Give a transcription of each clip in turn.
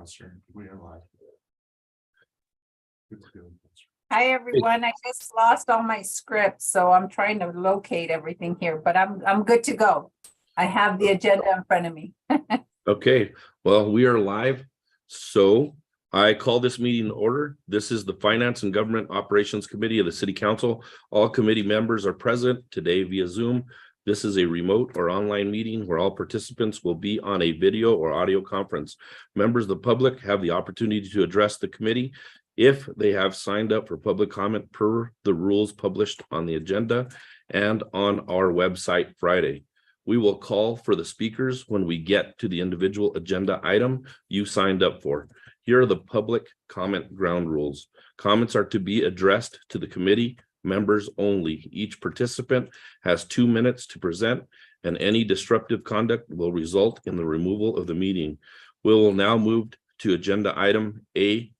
Counselor. We are live. Good to go, Counselor. Hi, everyone. I just lost all my scripts, so I'm trying to locate everything here, but I'm good to go. I have the agenda in front of me. Okay, well, we are live. So I call this meeting to order. This is the Finance and Government Operations Committee of the City Council. All committee members are present today via Zoom. This is a remote or online meeting where all participants will be on a video or audio conference. Members of the public have the opportunity to address the committee if they have signed up for public comment per the rules published on the agenda and on our website Friday. We will call for the speakers when we get to the individual agenda item you signed up for. Here are the public comment ground rules. Comments are to be addressed to the committee members only. Each participant has 2 minutes to present, and any disruptive conduct will result in the removal of the meeting. We will now move to agenda item A,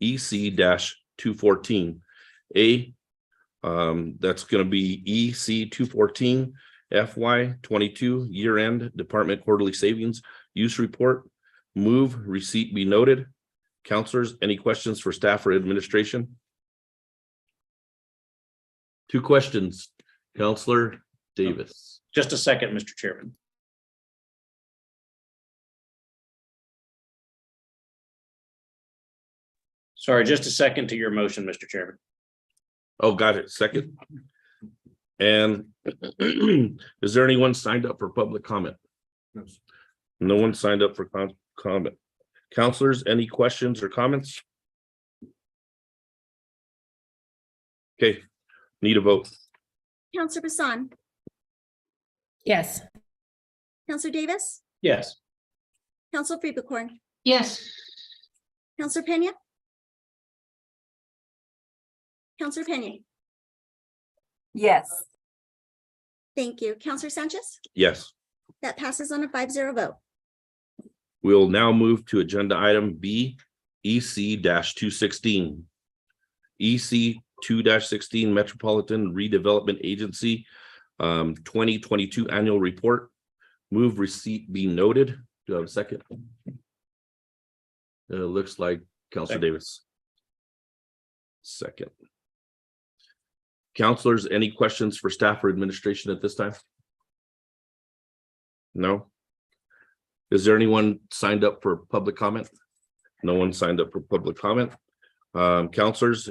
EC-214. That's going to be EC 214 FY 22 year-end department quarterly savings use report. Move receipt be noted. Counselors, any questions for staff or administration? 2 questions. Counselor Davis. Just a second, Mr. Chairman. Sorry, just a second to your motion, Mr. Chairman. Oh, got it. Second. And is there anyone signed up for public comment? No. No one signed up for comment. Counselors, any questions or comments? Okay, need a vote. Counselor Bassan, Yes. Counselor Davis, Yes. Counselor Freebecorn, Yes. Counselor Pena, Counselor Pena. Yes, Thank you. Counselor Sanchez, Yes. that passes on a 5-0 vote. We'll now move to agenda item B, EC-216. EC 2-16 Metropolitan Redevelopment Agency 2022 annual report. Move receipt be noted. Do I have a second? It looks like Counselor Davis. Second. Counselors, any questions for staff or administration at this time? No? Is there anyone signed up for public comment? No one signed up for public comment. Counselors,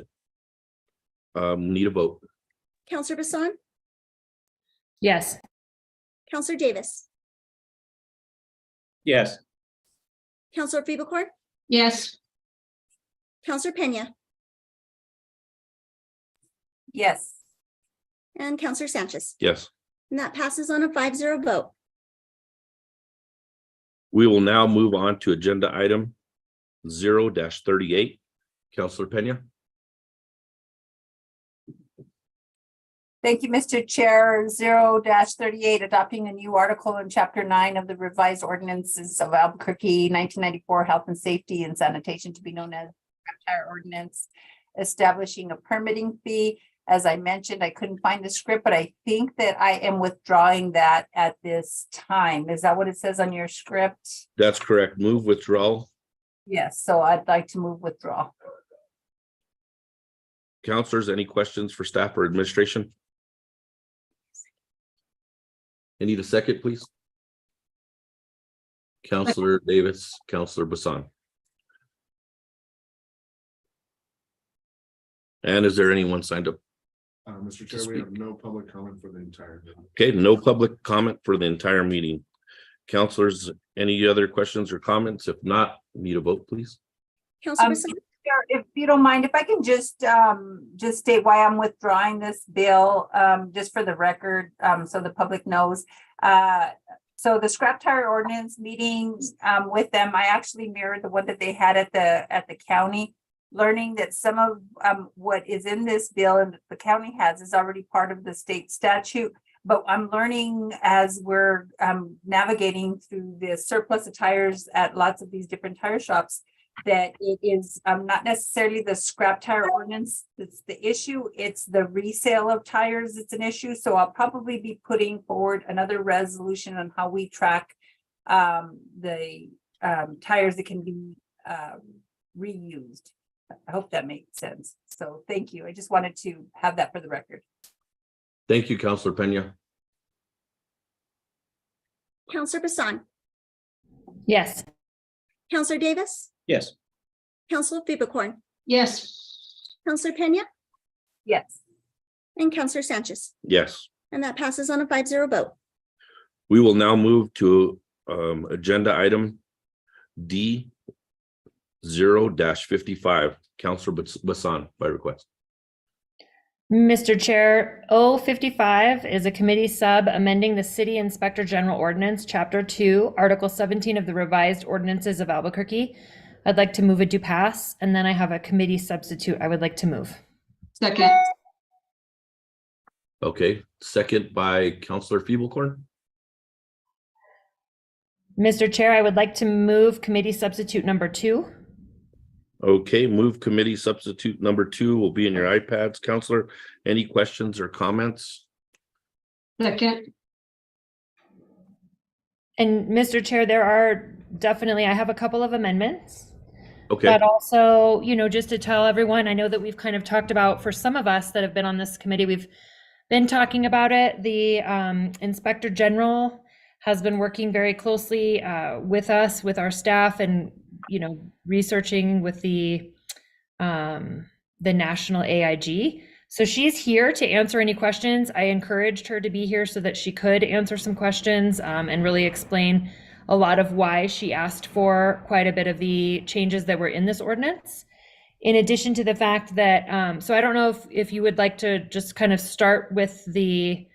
need a vote. Counselor Bassan, Yes. Counselor Davis, Yes. Counselor Freebecorn, Yes. Counselor Pena, yes, and Counselor Sanchez. Yes. And that passes on a 5-0 vote. We will now move on to agenda item 0-38. Counselor Pena. thank you, Mr. Chair. 0-38, adopting a new article in Chapter 9 of the revised ordinances of Albuquerque, 1994, Health and Safety and Sanitation, to be known as Tire Ordinance, establishing a permitting fee. As I mentioned, I couldn't find the script, but I think that I am withdrawing that at this time. Is that what it says on your script? That's correct. Move withdrawal. Yes, so I'd like to move withdrawal. Counselors, any questions for staff or administration? I need a second, please. Counselor Davis, Counselor Bassan. And is there anyone signed up? Mr. Chair, we have no public comment for the entire meeting. Okay, no public comment for the entire meeting. Counselors, any other questions or comments? If not, need a vote, please. Counselor Bassan, Chair, if you don't mind, if I can just state why I'm withdrawing this bill, just for the record, so the public knows. So the scrap tire ordinance meetings with them, I actually mirrored the one that they had at the county, learning that some of what is in this bill and the county has is already part of the state statute. But I'm learning as we're navigating through the surplus of tires at lots of these different tire shops, that it is not necessarily the scrap tire ordinance that's the issue, it's the resale of tires that's an issue. So I'll probably be putting forward another resolution on how we track the tires that can be reused. I hope that makes sense. So thank you. I just wanted to have that for the record. Thank you, Counselor Pena. Counselor Bassan, Yes. Counselor Davis, Yes. Counselor Pivocorn, Yes. Counselor Pena, Yes. and Counselor Sanchez. Yes. And that passes on a 5-0 vote. We will now move to agenda item D 0-55. Counselor Bassan by request. Mr. Chair, O55 is a committee sub amending the City Inspector General Ordinance, Chapter 2, Article 17 of the Revised Ordinances of Albuquerque. I'd like to move it to pass, and then I have a committee substitute I would like to move. Second. Okay, second by Counselor Feeblecorn. Mr. Chair, I would like to move committee substitute number 2. Okay, move committee substitute number 2 will be in your iPads. Counselor, any questions or comments? Second. And Mr. Chair, there are definitely, I have a couple of amendments. Okay, But also, just to tell everyone, I know that we've kind of talked about, for some of us that have been on this committee, we've been talking about it. The Inspector General has been working very closely with us, with our staff, and researching with the national AIG. So she's here to answer any questions. I encouraged her to be here so that she could answer some questions and really explain a lot of why she asked for quite a bit of the changes that were in this ordinance. In addition to the fact that, so I don't know if you would like to just kind of start with the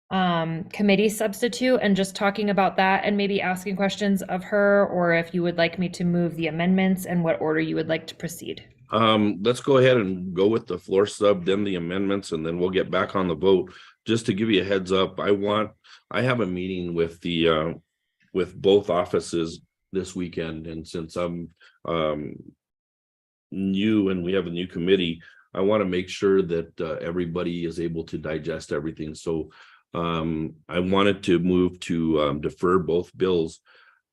committee substitute and just talking about that and maybe asking questions of her, or if you would like me to move the amendments and what order you would like to proceed. let's go ahead and go with the floor sub, then the amendments, and then we'll get back on the vote. Just to give you a heads up, I have a meeting with the with both offices this weekend, and since I'm new and we have a new committee, I want to make sure that everybody is able to digest everything. So I wanted to move to defer both bills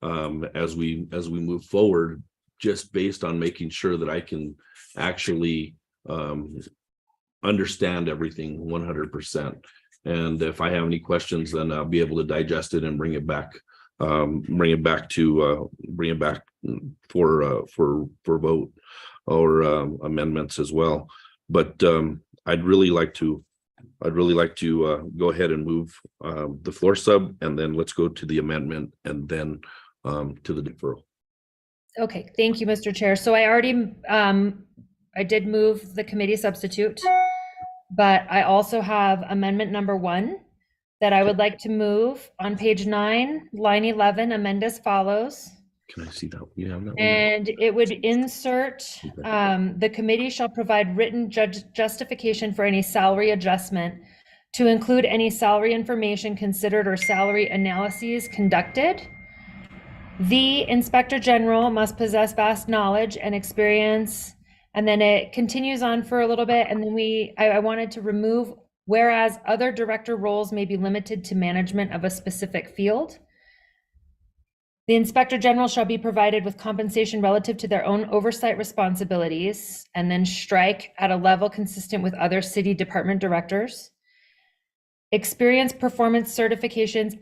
as we move forward, just based on making sure that I can actually understand everything 100%. And if I have any questions, then I'll be able to digest it and bring it back for vote or amendments as well. But I'd really like to go ahead and move the floor sub, and then let's go to the amendment, and then to the deferral. Okay, thank you, Mr. Chair. So I already, I did move the committee substitute, but I also have amendment number 1 that I would like to move on page 9, line 11, amend as follows. Can I see that? You have that one? And it would insert, the committee shall provide written justification for any salary adjustment to include any salary information considered or salary analyses conducted. The Inspector General must possess vast knowledge and experience. And then it continues on for a little bit. And then I wanted to remove, whereas other director roles may be limited to management of a specific field. The Inspector General shall be provided with compensation relative to their own oversight responsibilities, and then strike at a level consistent with other city department directors. Experience performance certifications,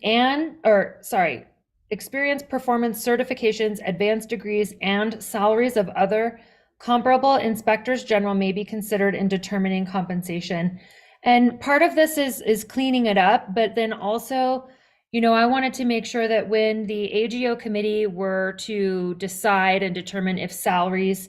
advanced degrees, and salaries of other comparable inspectors general may be considered in determining compensation. And part of this is cleaning it up, but then also, I wanted to make sure that when the AGO committee were to decide and determine if salaries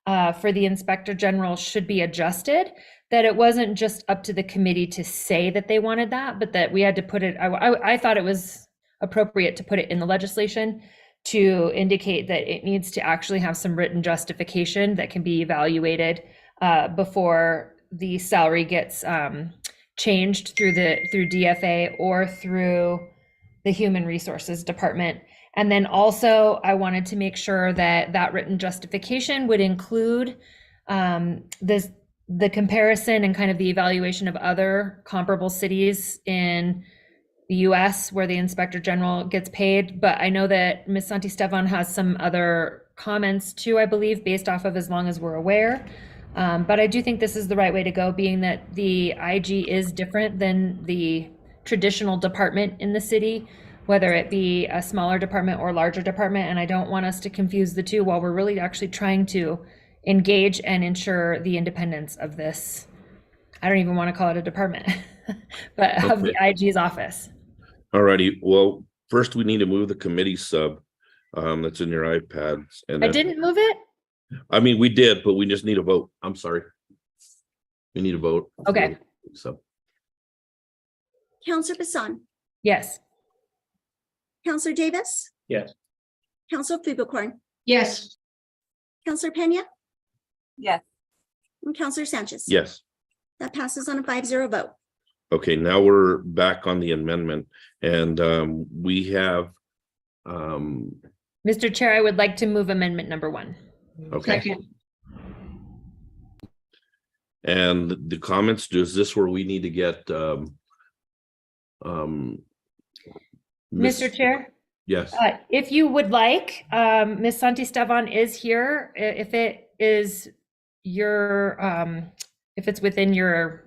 for the Inspector General should be adjusted, that it wasn't just up to the committee to say that they wanted that, but that we had to put it, I thought it was appropriate to put it in the legislation to indicate that it needs to actually have some written justification that can be evaluated before the salary gets changed through DFA or through the Human Resources Department. And then also I wanted to make sure that that written justification would include the comparison and kind of the evaluation of other comparable cities in the US where the Inspector General gets paid. But I know that Ms. Santisteban has some other comments too, I believe, based off of as long as we're aware. But I do think this is the right way to go, being that the IG is different than the traditional department in the city, whether it be a smaller department or larger department. And I don't want us to confuse the two while we're really actually trying to engage and ensure the independence of this. I don't even want to call it a department, but of the IG's office. All righty. Well, first we need to move the committee sub that's in your iPads. And I then, didn't move it? I mean, we did, but we just need a vote. I'm sorry. We need a vote. Okay. So, Counselor Bassan, Yes. Counselor Davis, Yes. Counselor Fubacorn, Yes. Counselor Pena, Yes. and Counselor Sanchez. yes. That passes on a 5-0 vote. Okay, now we're back on the amendment and we have, Mr. Chair, I would like to move amendment number 1. okay. Second. And the comments, is this where we need to get Mr. Chair? Yes, If you would like, Ms. Santisteban is here. If it is your, if it's within your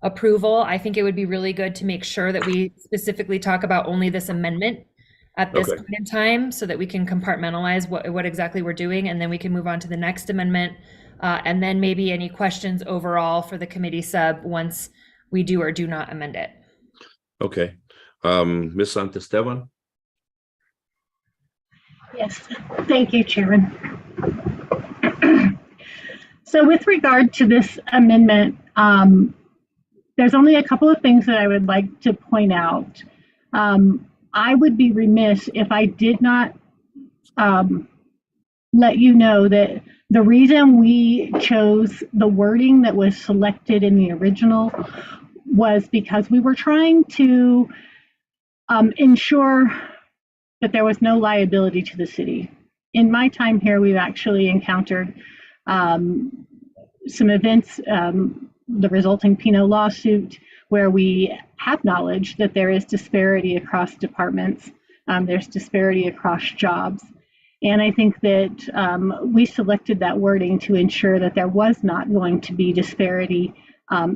approval, I think it would be really good to make sure that we specifically talk about only this amendment at this Okay. point in time, so that we can compartmentalize what exactly we're doing, and then we can move on to the next amendment. And then maybe any questions overall for the committee sub once we do or do not amend it. okay. Ms. Santisteban? Yes, thank you, Chairman. So with regard to this amendment, there's only a couple of things that I would like to point out. I would be remiss if I did not let you know that the reason we chose the wording that was selected in the original was because we were trying to ensure that there was no liability to the city. In my time here, we've actually encountered some events, the resulting Pinot lawsuit, where we have knowledge that there is disparity across departments, there's disparity across jobs. And I think that we selected that wording to ensure that there was not going to be disparity,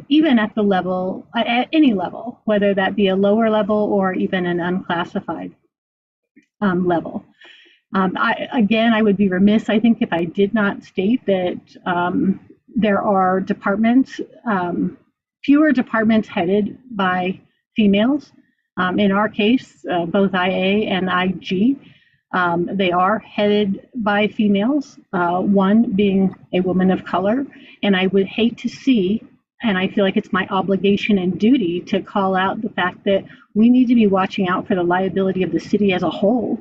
even at the level, at any level, whether that be a lower level or even an unclassified level. I would be remiss, I think, if I did not state that there are departments, fewer departments headed by females. In our case, both IA and IG, they are headed by females, one being a woman of color. And I would hate to see, and I feel like it's my obligation and duty to call out the fact that we need to be watching out for the liability of the city as a whole.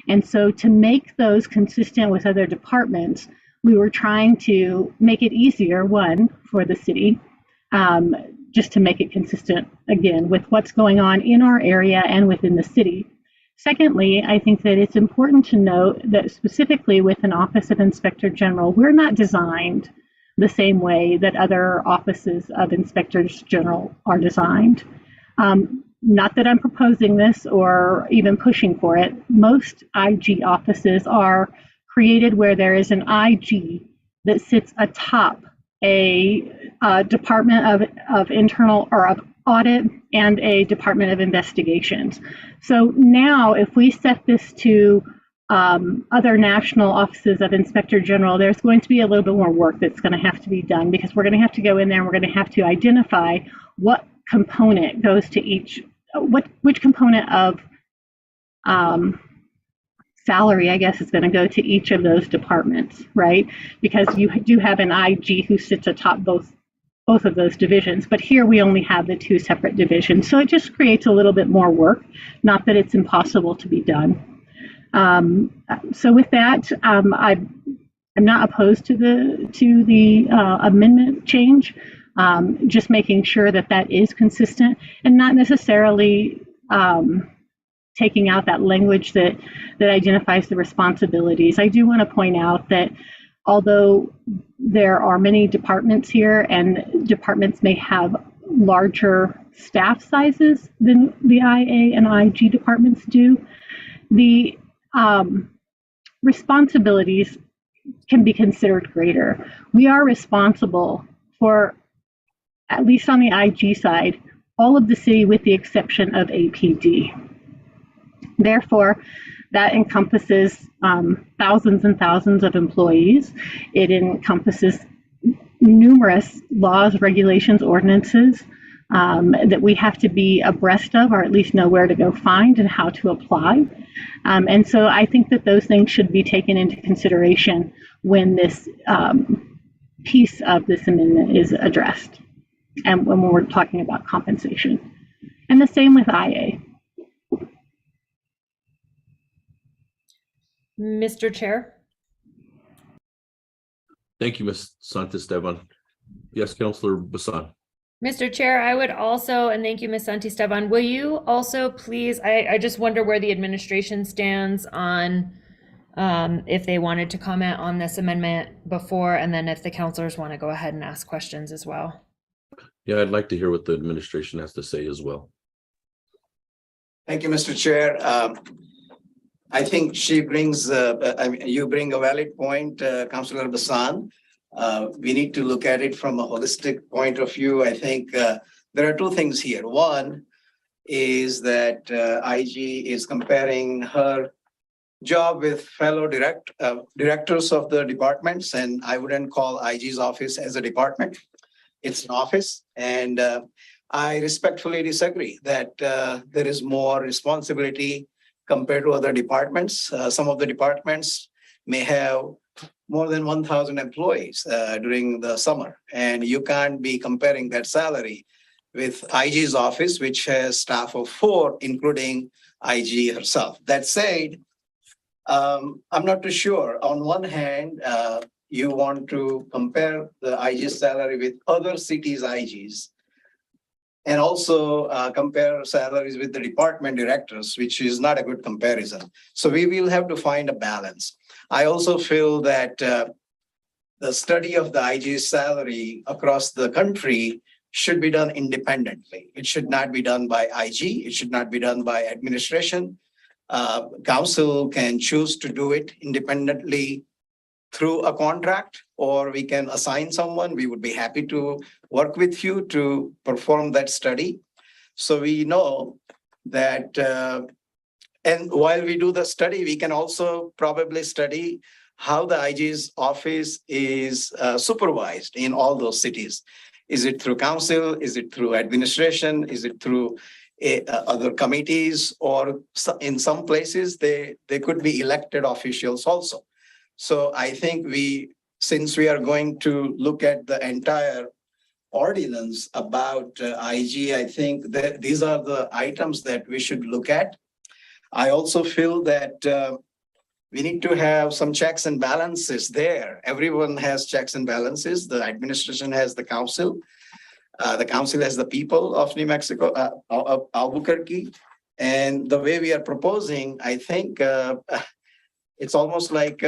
And so to make those consistent with other departments, we were trying to make it easier, one, for the city, just to make it consistent, again, with what's going on in our area and within the city. Secondly, I think that it's important to note that specifically with an Office of Inspector General, we're not designed the same way that other offices of Inspectors General are designed. Not that I'm proposing this or even pushing for it. Most IG offices are created where there is an IG that sits atop a Department of Internal or of Audit and a Department of Investigations. So now if we set this to other national offices of Inspector General, there's going to be a little bit more work that's going to have to be done, because we're going to have to go in there and we're going to have to identify what component goes to each, which component of salary, I guess, is going to go to each of those departments, right? Because you do have an IG who sits atop both of those divisions, but here we only have the two separate divisions. So it just creates a little bit more work, not that it's impossible to be done. So with that, I'm not opposed to the amendment change, just making sure that that is consistent and not necessarily taking out that language that identifies the responsibilities. I do want to point out that although there are many departments here and departments may have larger staff sizes than the IA and IG departments do, the responsibilities can be considered greater. We are responsible for, at least on the IG side, all of the city with the exception of APD. Therefore, that encompasses thousands and thousands of employees. It encompasses numerous laws, regulations, ordinances that we have to be abreast of, or at least know where to go find and how to apply. And so I think that those things should be taken into consideration when this piece of this amendment is addressed and when we're talking about compensation. And the same with IA. Mr. Chair. Thank you, Ms. Santisteban. Yes, Councilor Bassan. Mr. Chair, I would also, and thank you, Ms. Santisteban, will you also please, I just wonder where the administration stands on if they wanted to comment on this amendment before, and then if the councilors want to go ahead and ask questions as well. Yeah, I'd like to hear what the administration has to say as well. Thank you, Mr. Chair. I think she brings, you bring a valid point, Councilor Bassan. We need to look at it from a holistic point of view. I think there are two things here. One is that IG is comparing her job with fellow directors of the departments, and I wouldn't call IG's office as a department. It's an office, and I respectfully disagree that there is more responsibility compared to other departments. Some of the departments may have more than 1,000 employees during the summer, and you can't be comparing that salary with IG's office, which has staff of 4, including IG herself. That said, I'm not too sure. On one hand, you want to compare the IG salary with other cities' IGs, and also compare salaries with the department directors, which is not a good comparison. So we will have to find a balance. I also feel that the study of the IG's salary across the country should be done independently. It should not be done by IG. It should not be done by administration. Council can choose to do it independently through a contract, or we can assign someone. We would be happy to work with you to perform that study. So we know that, and while we do the study, we can also probably study how the IG's office is supervised in all those cities. Is it through council? Is it through administration? Is it through other committees? Or in some places, they could be elected officials also. So I think since we are going to look at the entire ordinance about IG, I think that these are the items that we should look at. I also feel that we need to have some checks and balances there. Everyone has checks and balances. The administration has the council. The council has the people of New Mexico, of Albuquerque. And the way we are proposing, I think it's almost like,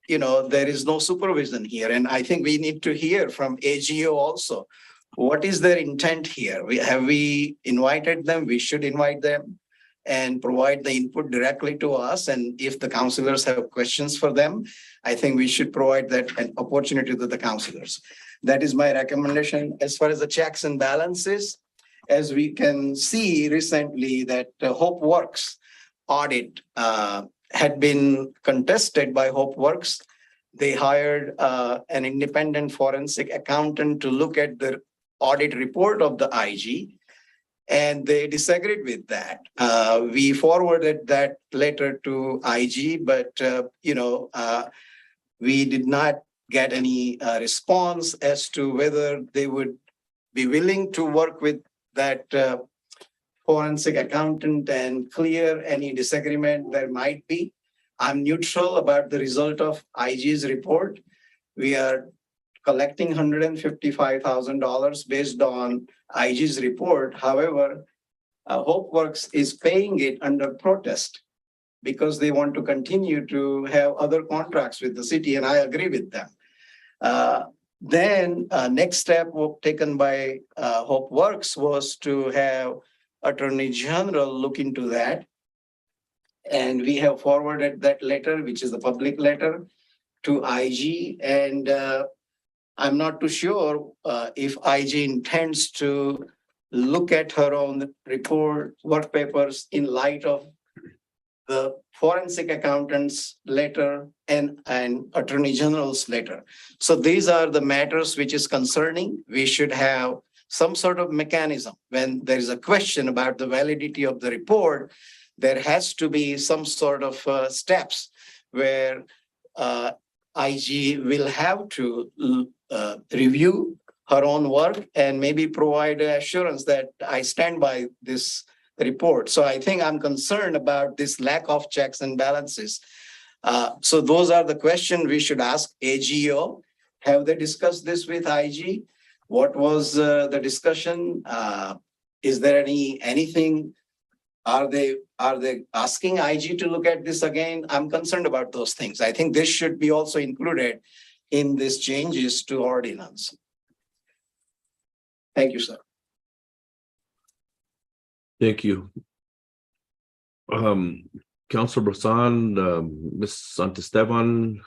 there is no supervision here. And I think we need to hear from AGO also. What is their intent here? Have we invited them? We should invite them and provide the input directly to us. And if the councilors have questions for them, I think we should provide that an opportunity to the councilors. That is my recommendation. As far as the checks and balances, as we can see recently that HopeWorks audit had been contested by HopeWorks. They hired an independent forensic accountant to look at the audit report of the IG, and they disagreed with that. We forwarded that letter to IG, but we did not get any response as to whether they would be willing to work with that forensic accountant and clear any disagreement there might be. I'm neutral about the result of IG's report. We are collecting $155,000 based on IG's report. However, HopeWorks is paying it under protest because they want to continue to have other contracts with the city, and I agree with them. Then next step taken by HopeWorks was to have Attorney General look into that. And we have forwarded that letter, which is the public letter, to IG. And I'm not too sure if IG intends to look at her own report, work papers in light of the forensic accountant's letter and attorney general's letter. So these are the matters which is concerning. We should have some sort of mechanism when there is a question about the validity of the report. There has to be some sort of steps where IG will have to review her own work and maybe provide assurance that I stand by this report. So I think I'm concerned about this lack of checks and balances. So those are the questions we should ask AGO. Have they discussed this with IG? What was the discussion? Is there anything? Are they asking IG to look at this again? I'm concerned about those things. I think this should be also included in these changes to ordinance. Thank you, sir. Thank you. Councilor Brisson, Ms. Santisteban,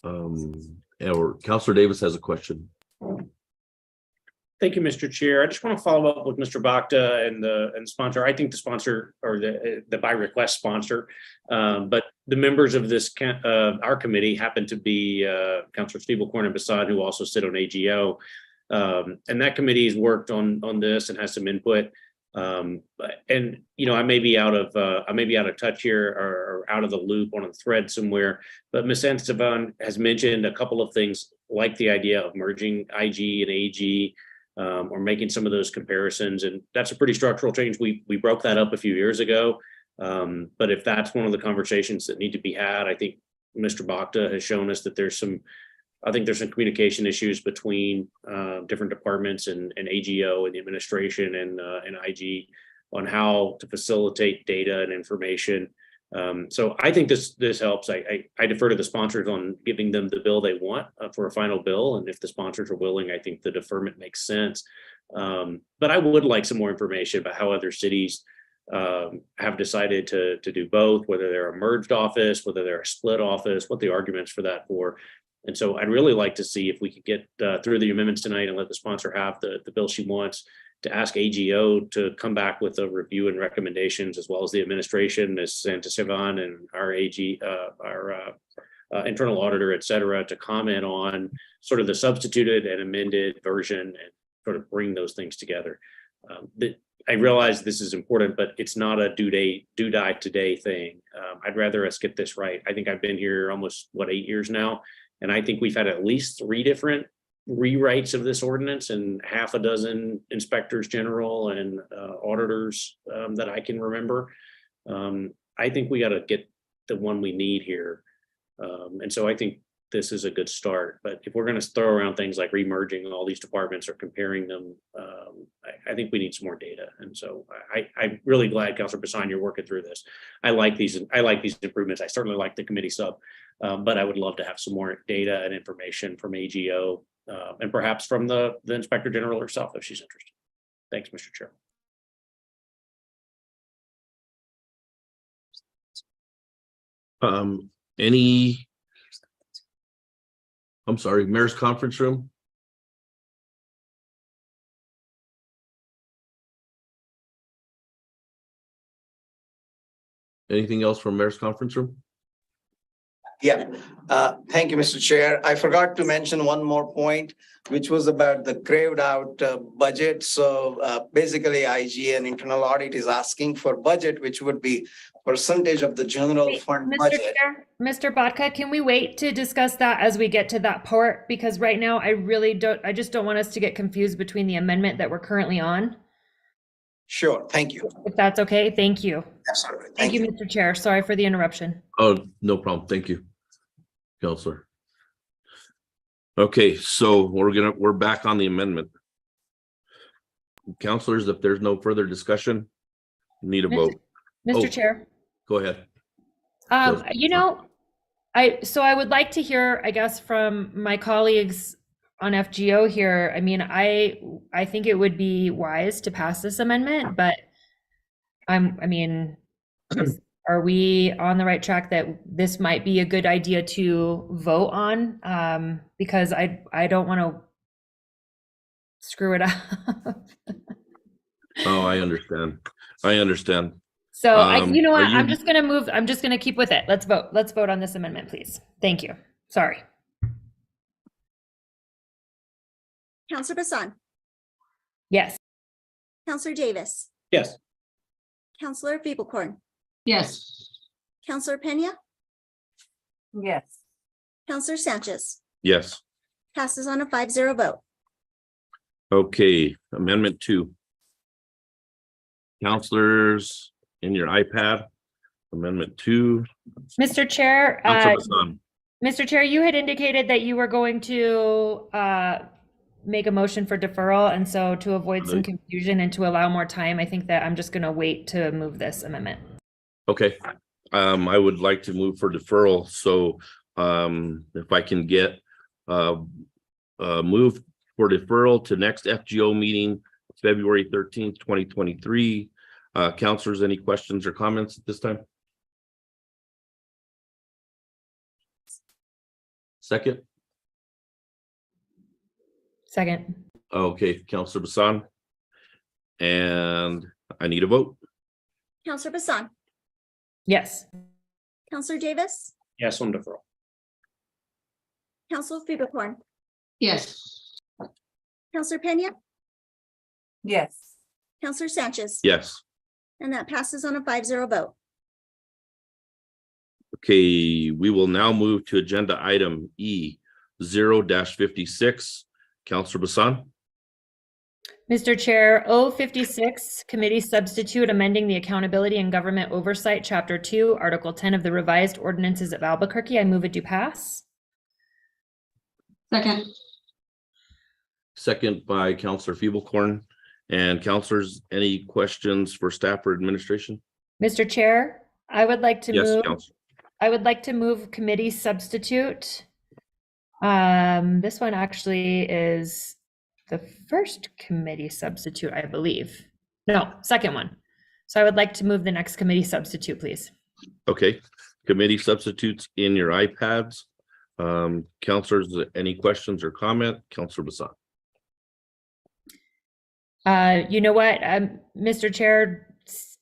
or Councilor Davis has a question. Thank you, Mr. Chair. I just want to follow up with Mr. Bhakta and the sponsor. I think the sponsor or the by request sponsor, but the members of this our committee happen to be Councilor Stevelcorn and Basad, who also sit on AGO, and that committee has worked on this and has some input. And I may be out of touch here or out of the loop on a thread somewhere, but Ms. Santisteban has mentioned a couple of things like the idea of merging IG and AG. Or making some of those comparisons, and that's a pretty structural change. We broke that up a few years ago, but if that's one of the conversations that need to be had, I think Mr. Bhakta has shown us that there's some communication issues between different departments and AGO and the administration and IG on how to facilitate data and information. So I think this helps. I defer to the sponsors on giving them the bill they want for a final bill. And if the sponsors are willing, I think the deferment makes sense. But I would like some more information about how other cities have decided to do both, whether they're a merged office, whether they're a split office, what the arguments for that for. And so I'd really like to see if we could get through the amendments tonight and let the sponsor have the bill she wants, to ask AGO to come back with a review and recommendations, as well as the administration, Ms. Santisteban and our internal auditor, et cetera, to comment on sort of the substituted and amended version and sort of bring those things together. I realize this is important, but it's not a due die today thing. I'd rather us get this right. I think I've been here almost 8 years now, and I think we've had at least 3 different rewrites of this ordinance and half a dozen inspectors general and auditors that I can remember. I think we got to get the one we need here. And so I think this is a good start, but if we're going to throw around things like remerging all these departments or comparing them, I think we need some more data. And so I'm really glad, Councilor Bassan, you're working through this. I like these improvements. I certainly like the committee sub, but I would love to have some more data and information from AGO and perhaps from the Inspector General herself if she's interested. Thanks, Mr. Chair. I'm sorry, Mayor's Conference Room? Anything else from Mayor's Conference Room? Yeah, thank you, Mr. Chair. I forgot to mention one more point, which was about the craved out budget. So basically IG and internal audit is asking for budget, which would be percentage of the general fund Mr. budget. Chair, Mr. Bodka, can we wait to discuss that as we get to that part? Because right now I just don't want us to get confused between the amendment that we're currently on. Sure, thank you. If that's okay, thank you. Absolutely. Thank you, Mr. Chair. Sorry for the interruption. Oh, no problem. Thank you, Counselor. Okay, so we're back on the amendment. Counselors, if there's no further discussion, need a vote. Mr. Oh. Chair. Go ahead. I would like to hear, I guess, from my colleagues on FGO here. I mean, I think it would be wise to pass this amendment, but are are we on the right track that this might be a good idea to vote on? Because I don't want to screw it up. Oh, I understand. I understand. So you know are what? you- I'm just going to keep with it. Let's vote. Let's vote on this amendment, please. Thank you. Sorry. Counselor Bassan, Yes. Counselor Davis, Yes. Counselor Feeblecorn, yes, Counselor Pena, Yes. Counselor Sanchez. Yes. Passes on a 5-0 vote. Okay, Amendment 2. Counselors in your iPad, Amendment 2. Mr. Chair, Counselor Bassan. Mr. Chair, you had indicated that you were going to make a motion for deferral, and so to avoid some Right. confusion and to allow more time, I think that I'm just going to wait to move this amendment. Okay, I would like to move for deferral, so if I can get move for deferral to next FGO meeting, February 13th, 2023. Counselors, any questions or comments at this time? Second? Second. Okay, Counselor Bassan. And I need a vote. Counselor Bassan, Yes. Counselor Davis, Yes on deferral. Counselor Feeblecorn, yes, Counselor Pena, Yes. Counselor Sanchez. Yes. And that passes on a 5-0 vote. Okay, we will now move to agenda item E 0-56. Counselor Bassan. Mr. Chair, O56, Committee Substitute amending the Accountability and Government Oversight, Chapter 2, Article 10 of the Revised Ordinances of Albuquerque. I move it to pass. second, Second by Counselor Feeblecorn. And counselors, any questions for staff or administration? Mr. Chair, I would like to Yes, move. Counselor. I would like to move committee substitute. This one actually is the first committee substitute, I believe. No, second one. So I would like to move the next committee substitute, please. Okay, committee substitutes in your iPads. Counselors, any questions or comment? Counselor Bassan. You know what, Mr. Chair,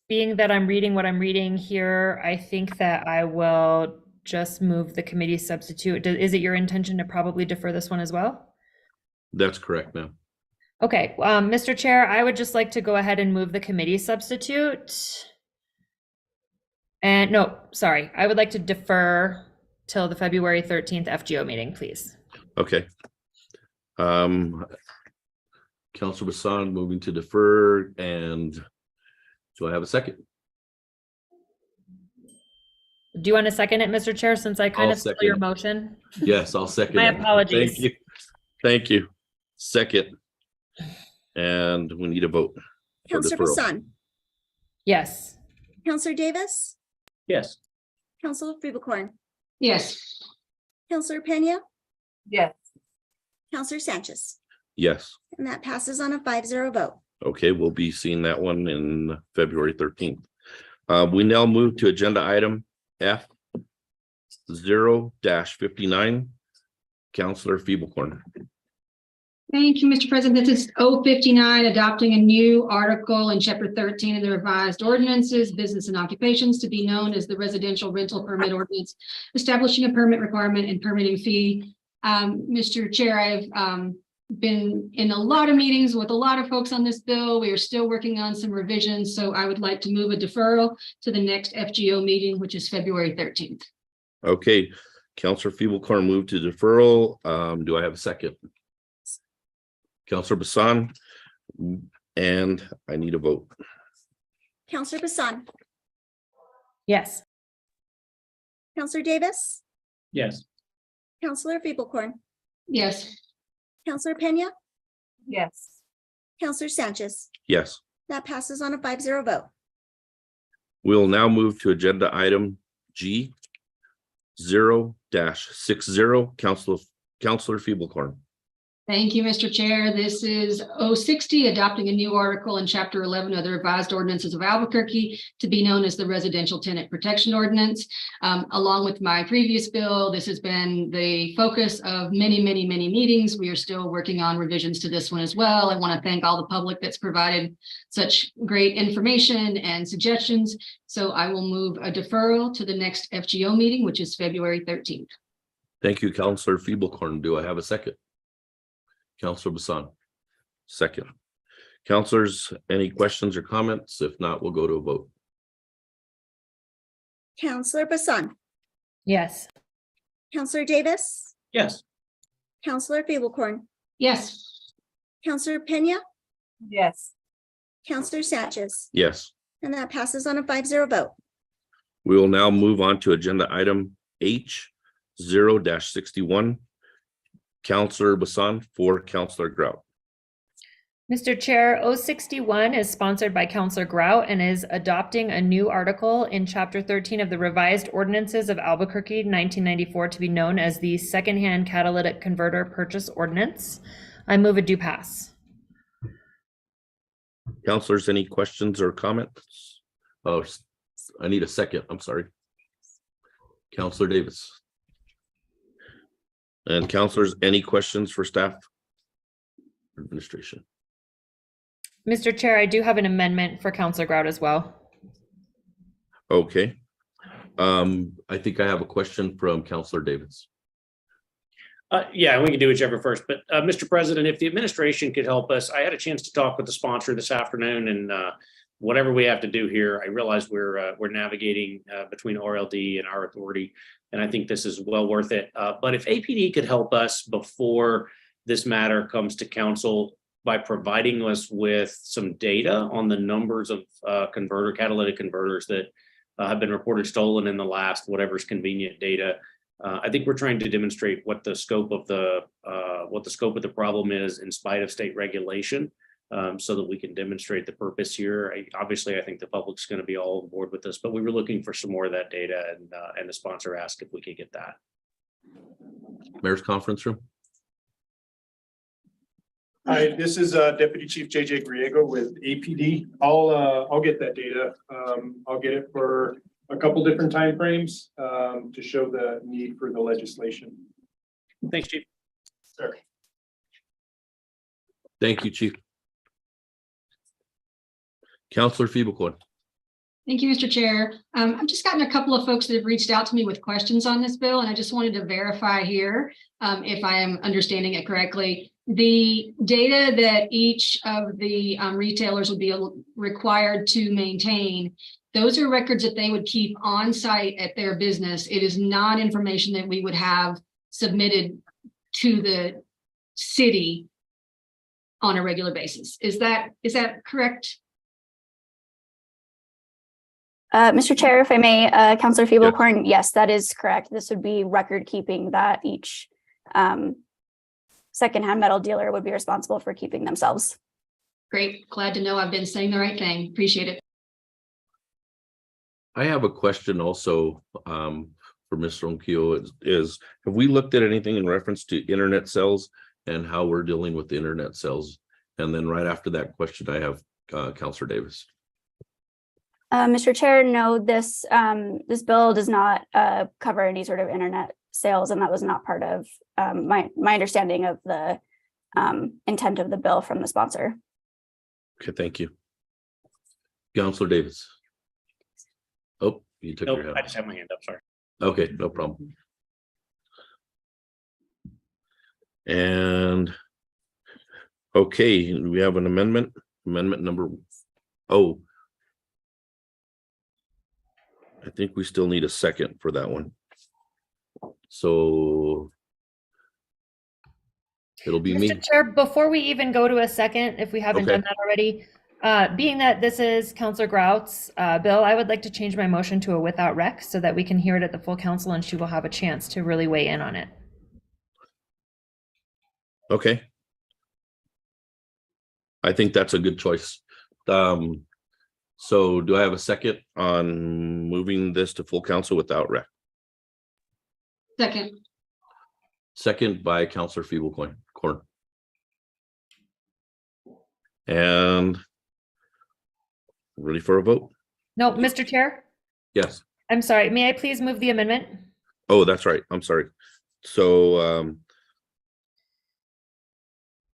being that I'm reading what I'm reading here, I think that I will just move the committee substitute. Is it your intention to probably defer this one as well? That's correct, ma'am. Okay, Mr. Chair, I would just like to go ahead and move the committee substitute. And no, sorry, I would like to defer till the February 13th FGO meeting, please. Okay. Counselor Bassan moving to defer, and do I have a second? Do you want to second it, Mr. Chair, since I kind I'll of stole second your it. motion? Yes, I'll second. My it. apologies. Thank you. Thank you. Second. And we need a vote. for Counselor deferral. Bassan, Yes. Counselor Davis, Yes. Counselor Feeblecorn, yes, Counselor Pena, Yes. Counselor Sanchez. Yes. And that passes on a 5-0 vote. Okay, we'll be seeing that one in February 13th. We now move to agenda item F 0-59. Counselor Feeblecorn. thank you, Mr. President. This is O59, adopting a new article in Chapter 13 of the revised ordinances, business and occupations, to be known as the residential rental permit ordinance, establishing a permit requirement and permitting fee. Mr. Chair, I've been in a lot of meetings with a lot of folks on this bill. We are still working on some revisions, so I would like to move a deferral to the next FGO meeting, which is February 13th. Okay, Counselor Feeblecorn moved to deferral. Do I have a second? Counselor Bassan, and I need a vote. Counselor Bassan, Yes. Counselor Davis, Yes. Counselor Feeblecorn, Yes, Counselor Pena, Yes. Counselor Sanchez. Yes. That passes on a 5-0 vote. We'll now move to agenda item G 0-60. Counselor Feeblecorn. Thank you, Mr. Chair. This is 060, adopting a new article in Chapter 11 of the revised ordinances of Albuquerque to be known as the Residential Tenant Protection Ordinance. Along with my previous bill, this has been the focus of many meetings. We are still working on revisions to this one as well. I want to thank all the public that's provided such great information and suggestions. So I will move a deferral to the next FGO meeting, which is February 13th. Thank you, Counselor Feeblecorn. Do I have a second? Counselor Bassan, second. Counselors, any questions or comments? If not, we'll go to a vote. Counselor Bassan, Yes. Counselor Davis, Yes. Counselor Feeblecorn, Yes. Counselor Pena, Yes. Counselor Sanchez, Yes, and that passes on a 5-0 vote. we will now move on to agenda item H 0-61. Counselor Bassan for Counselor Grout. Mr. Chair, 061 is sponsored by Counselor Grout and is adopting a new article in Chapter 13 of the revised ordinances of Albuquerque 1994 to be known as the Secondhand Catalytic Converter Purchase Ordinance. I move it do pass. Counselors, any questions or comments? Oh, I need a second. I'm sorry. Counselor Davis. And counselors, any questions for staff? Administration. Mr. Chair, I do have an amendment for Counselor Grout as well. Okay. I think I have a question from Counselor Davis. Yeah, we can do whichever first, but Mr. President, if the administration could help us, I had a chance to talk with the sponsor this afternoon, and whatever we have to do here, I realize we're navigating between RLD and our authority, and I think this is well worth it. But if APD could help us before this matter comes to council by providing us with some data on the numbers of catalytic converters that have been reported stolen in the last whatever's convenient data. I think we're trying to demonstrate what the scope of the problem is in spite of state regulation, so that we can demonstrate the purpose here. Obviously, I think the public's going to be all on board with this, but we were looking for some more of that data, and the sponsor asked if we could get that. Mayor's conference room. Hi, this is Deputy Chief JJ Griego with APD. I'll get that data. I'll get it for a couple different timeframes to show the need for the legislation. Thanks, Chief. Sure. Thank you, Chief. Counselor Feeblecorn. Thank you, Mr. Chair. I've just gotten a couple of folks that have reached out to me with questions on this bill, and I just wanted to verify here if I am understanding it correctly. The data that each of the retailers would be required to maintain, those are records that they would keep on site at their business. It is not information that we would have submitted to the city on a regular basis. Is that correct? Mr. Chair, if I may, Councilor Feeblecorn, yes, that is correct. This would be record keeping that each secondhand metal dealer would be responsible for keeping themselves. Great. Glad to know I've been saying the right thing. Appreciate it. I have a question also for Mr. Ronquillo is have we looked at anything in reference to internet sales and how we're dealing with the internet sales? And then right after that question, I have Counselor Davis. Mr. Chair, no, this bill does not cover any sort of internet sales, and that was not part of my understanding of the intent of the bill from the sponsor. Okay, thank you. Counselor Davis. Oh, you took your Nope, hand. I just have my hand up, sorry. Okay, no problem. And okay, we have an amendment number. Oh, I think we still need a second for that one. So it'll be me. Mr. Chair, before we even go to a second, if we haven't Okay. done that already, being that this is Counselor Grout's bill, I would like to change my motion to a without rec so that we can hear it at the full council and she will have a chance to really weigh in on it. Okay. I think that's a good choice. So do I have a second on moving this to full council without rec? Second. Second by Counselor Feeblecorn. And ready for a vote? No, Mr. Chair, Yes. I'm sorry. May I please move the amendment? Oh, that's right. I'm sorry. So,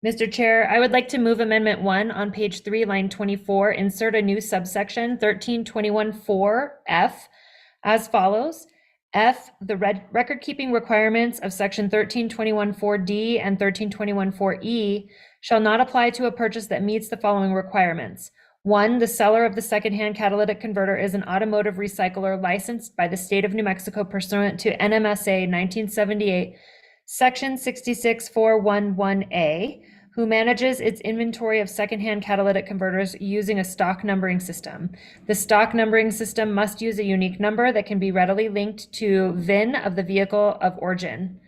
Mr. Chair, I would like to move Amendment 1 on page 3, line 24, insert a new subsection 1321-4F as follows. F, the record-keeping requirements of section 1321-4D and 1321-4E shall not apply to a purchase that meets the following requirements. 1, the seller of the secondhand catalytic converter is an automotive recycler licensed by the state of New Mexico pursuant to NMSA 1978, section 66411A, who manages its inventory of secondhand catalytic converters using a stock numbering system. The stock numbering system must use a unique number that can be readily linked to VIN of the vehicle of origin.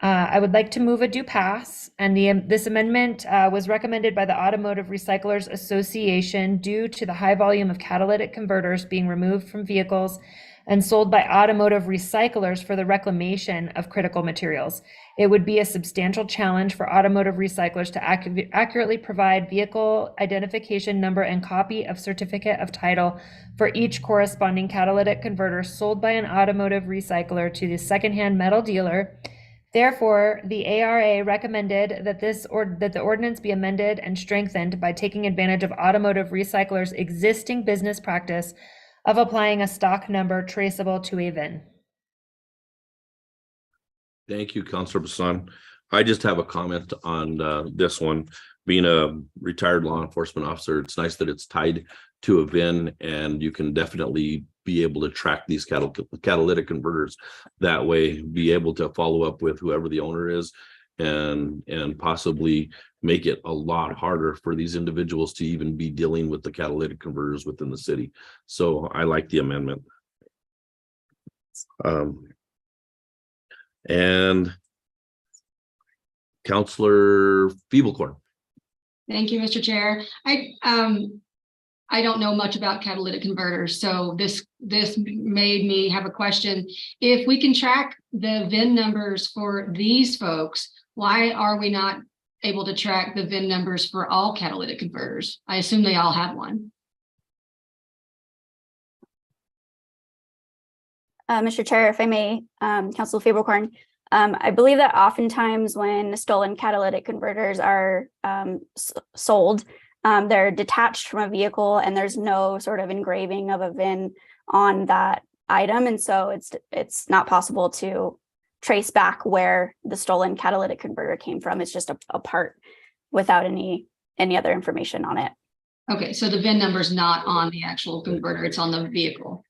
I would like to move a do pass, and this amendment was recommended by the Automotive Recyclers Association due to the high volume of catalytic converters being removed from vehicles and sold by automotive recyclers for the reclamation of critical materials. It would be a substantial challenge for automotive recyclers to accurately provide vehicle identification number and copy of certificate of title for each corresponding catalytic converter sold by an automotive recycler to the secondhand metal dealer. Therefore, the ARA recommended that that the ordinance be amended and strengthened by taking advantage of automotive recyclers' existing business practice of applying a stock number traceable to a VIN. thank you, Councilor Bassan. I just have a comment on this one. Being a retired law enforcement officer, it's nice that it's tied to a VIN, and you can definitely be able to track these catalytic converters that way, be able to follow up with whoever the owner is, and possibly make it a lot harder for these individuals to even be dealing with the catalytic converters within the city. So I like the amendment. And Councilor Feeblecorn. Thank you, Mr. Chair. I don't know much about catalytic converters, so this made me have a question. If we can track the VIN numbers for these folks, why are we not able to track the VIN numbers for all catalytic converters? I assume they all have one. Mr. Chair, if I may, Councilor Feeblecorn, I believe that oftentimes when stolen catalytic converters are sold, they're detached from a vehicle and there's no sort of engraving of a VIN on that item. And so it's not possible to trace back where the stolen catalytic converter came from. It's just a part without any other information on it. Okay, so the VIN number is not on the actual converter, it's on the vehicle.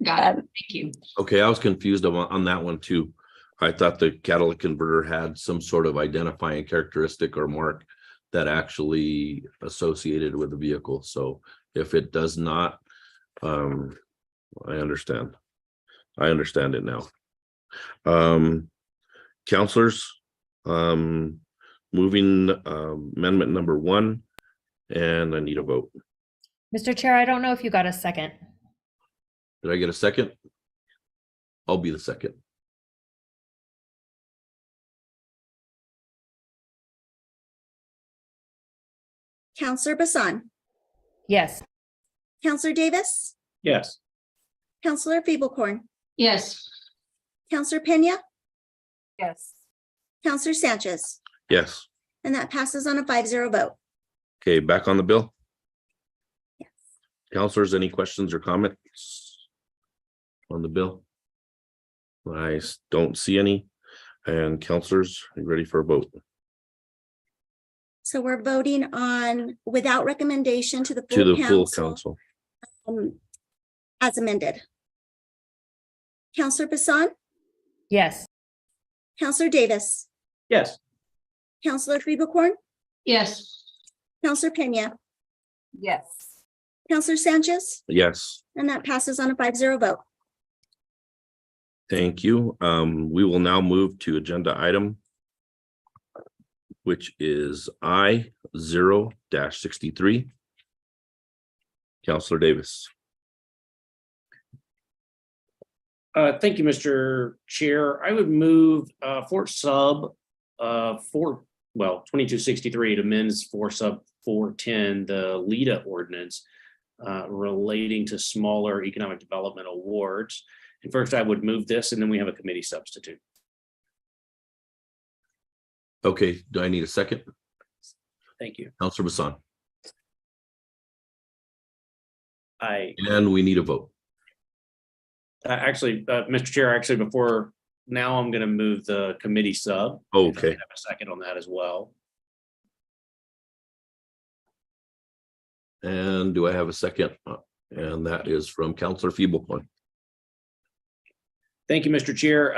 Got it, thank you. Okay, I was confused on that one too. I thought the catalytic converter had some sort of identifying characteristic or mark that actually associated with the vehicle. So if it does not, I understand. I understand it now. Councilors, moving amendment number 1, and I need a vote. Mr. Chair, I don't know if you got a second. Did I get a second? I'll be the second. Counselor Bassan, Yes. Counselor Davis, Yes. Counselor Feeblecorn, Yes, Counselor Pena, Yes. Counselor Sanchez, Yes. and that passes on a 5-0 vote. Okay, back on the bill. Yes. Councilors, any questions or comments on the bill? I don't see any. And councilors, are you ready for a vote? So we're voting on without recommendation to the To full the full council council. as amended. Counselor Bassan, Yes. Counselor Davis, Yes. Counselor Feeblecorn, yes, Counselor Pena, Yes. Counselor Sanchez, Yes, and that passes on a 5-0 vote. thank you. We will now move to agenda item, which is I-0-63. Counselor Davis. Thank you, Mr. Chair. I would move for sub 2263 to amends for sub 410, the LEDA ordinance relating to smaller economic development awards. And first, I would move this, and then we have a committee substitute. Okay, do I need a second? Thank you. Counselor Bassan, And we need a vote. Mr. Chair, before now, I'm going to move the committee sub. Okay. Have a second on that as well. And do I have a second? And that is from Counselor Feeblecorn. Thank you, Mr. Chair.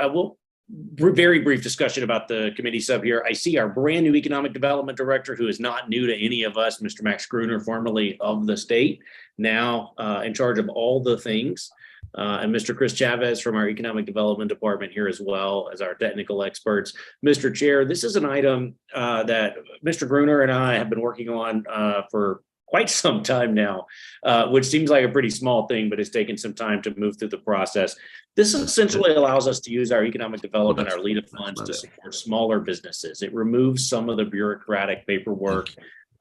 Very brief discussion about the committee sub here. I see our brand new economic development director, who is not new to any of us, Mr. Max Gruner, formerly of the state, now in charge of all the things. And Mr. Chris Chavez from our economic development department here as well as our technical experts. Mr. Chair, this is an item that Mr. Gruner and I have been working on for quite some time now, which seems like a pretty small thing, but it's taken some time to move through the process. This essentially allows us to use our economic development, our LEDA funds to support smaller businesses. It removes some of the bureaucratic paperwork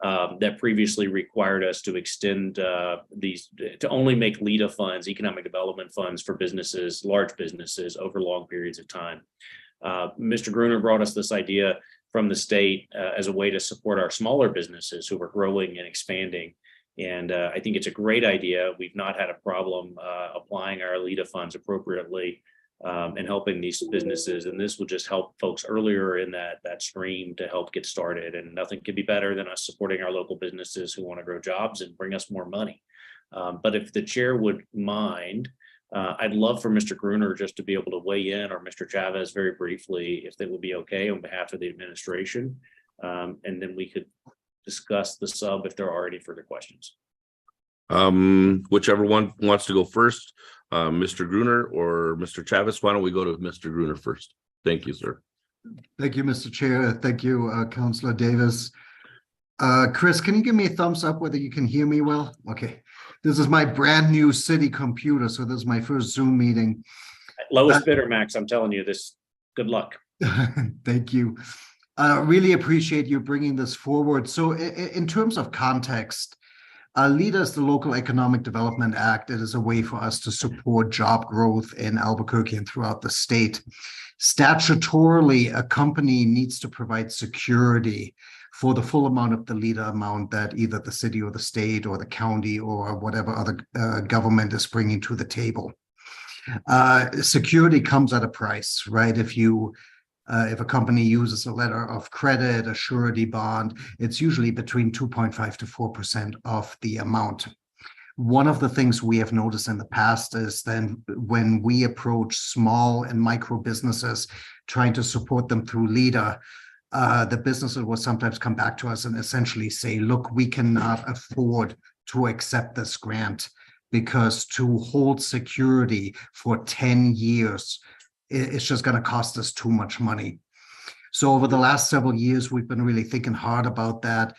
that previously required us to extend to only make LEDA funds, economic development funds for businesses, large businesses over long periods of time. Mr. Gruner brought us this idea from the state as a way to support our smaller businesses who are growing and expanding. And I think it's a great idea. We've not had a problem applying our LEDA funds appropriately and helping these businesses. And this will just help folks earlier in that stream to help get started. And nothing could be better than us supporting our local businesses who want to grow jobs and bring us more money. But if the chair would mind, I'd love for Mr. Gruner just to be able to weigh in, or Mr. Chavez very briefly, if they would be okay on behalf of the administration. And then we could discuss the sub if there are any further questions. Whichever one wants to go first, Mr. Gruner or Mr. Chavez. Why don't we go to Mr. Gruner first? Thank you, sir. Thank you, Mr. Chair. Thank you, Councilor Davis. Chris, can you give me a thumbs up whether you can hear me well? Okay. This is my brand new city computer, so this is my first Zoom meeting. Lowest bidder, Max, I'm telling you this. Good luck. Thank you. Really appreciate you bringing this forward. So in terms of context, LEDA is the Local Economic Development Act. It is a way for us to support job growth in Albuquerque and throughout the state. Statutorily, a company needs to provide security for the full amount of the LEDA amount that either the city or the state or the county or whatever other government is bringing to the table. Security comes at a price, right? If a company uses a letter of credit, a surety bond, it's usually between 2.5 to 4% of the amount. One of the things we have noticed in the past is then when we approach small and micro businesses trying to support them through LEDA, the businesses will sometimes come back to us and essentially say, look, we cannot afford to accept this grant because to hold security for 10 years, it's just going to cost us too much money. So over the last several years, we've been really thinking hard about that.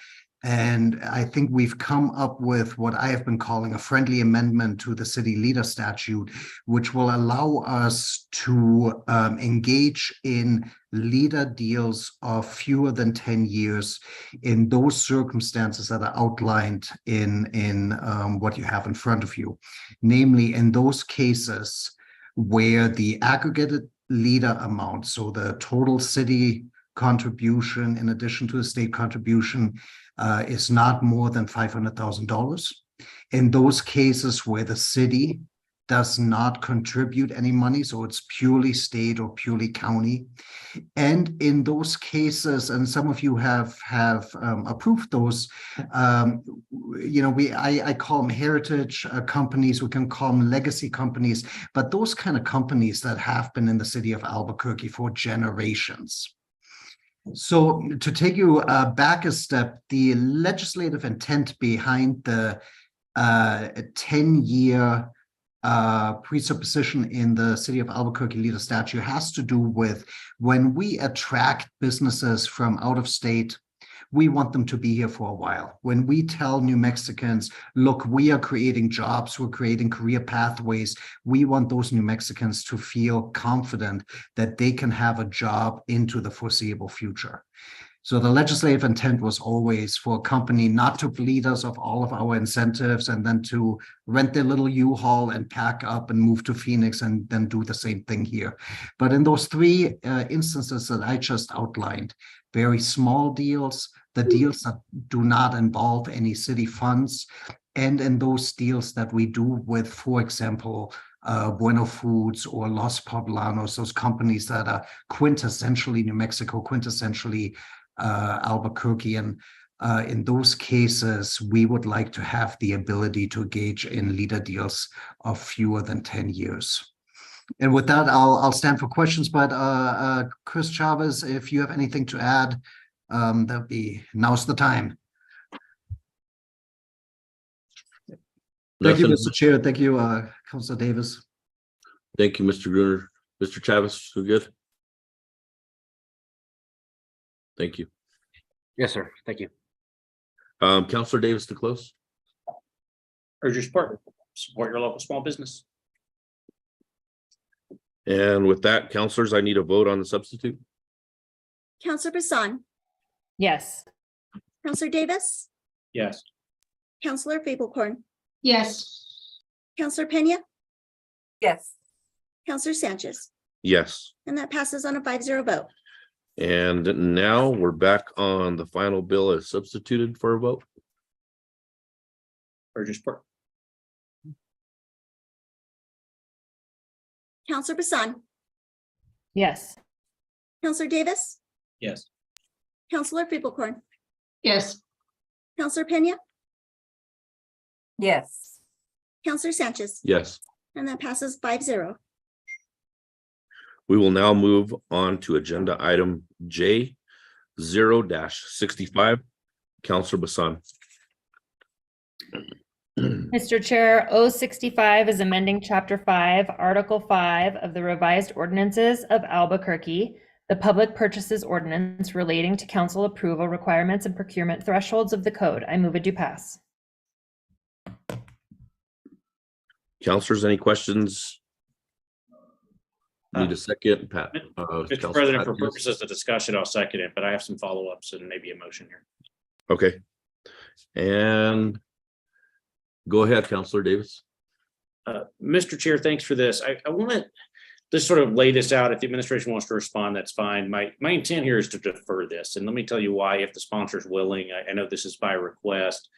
And I think we've come up with what I have been calling a friendly amendment to the city LEDA statute, which will allow us to engage in LEDA deals of fewer than 10 years in those circumstances that are outlined in what you have in front of you. Namely, in those cases where the aggregated LEDA amount, so the total city contribution in addition to the state contribution, is not more than $500,000. In those cases where the city does not contribute any money, so it's purely state or purely county. And in those cases, and some of you have approved those, I call them heritage companies, we can call them legacy companies, but those kind of companies that have been in the city of Albuquerque for generations. So to take you back a step, the legislative intent behind the 10-year presupposition in the city of Albuquerque LEDA statute has to do with when we attract businesses from out of state, we want them to be here for a while. When we tell New Mexicans, look, we are creating jobs, we're creating career pathways, we want those New Mexicans to feel confident that they can have a job into the foreseeable future. So the legislative intent was always for a company not to bleed us of all of our incentives and then to rent their little U-Haul and pack up and move to Phoenix and then do the same thing here. But in those three instances that I just outlined, very small deals, the deals that do not involve any city funds, and in those deals that we do with, for example, Bueno Foods or Los Poblanos, those companies that are quintessentially New Mexico, quintessentially Albuquerque. And in those cases, we would like to have the ability to engage in leader deals of fewer than 10 years. And with that, I'll stand for questions. But Chris Chavez, if you have anything to add, that'd be, now's the time. Thank you, Mr. Chair. Thank you, Councilor Davis. Thank you, Mr. Gruner. Mr. Chavez, so good? Thank you. Yes, sir. Thank you. Councilor Davis to close. Urge your support. Support your local small business. And with that, councilors, I need a vote on the substitute. Counselor Bassan, Yes. Counselor Davis, Yes. Counselor Fablecorn, Yes. Counselor Pena, Yes. Counselor Sanchez, Yes. and that passes on a 5-0 vote. And now we're back on the final bill as substituted for a vote. Urge your support. Counselor Bassan, Yes. Counselor Davis, Yes. Counselor Fablecorn, Yes. Counselor Pena, Yes. Counselor Sanchez, Yes. and that passes 5-0. We will now move on to agenda item J 0-65. Counselor Bassan. Mr. Chair, O65 is amending Chapter 5, Article 5 of the revised ordinances of Albuquerque, the Public Purchases Ordinance relating to council approval requirements and procurement thresholds of the code. I move it do pass. Councilors, any questions? Need a second, Pat? Mr. Councilor President, for Pat, yes. purposes of discussion, I'll second it, but I have some follow-ups and maybe a motion here. Okay. And go ahead, Councilor Davis. Mr. Chair, thanks for this. I want to just sort of lay this out. If the administration wants to respond, that's fine. My intent here is to defer this. And let me tell you why, if the sponsor is willing. I know this is by request.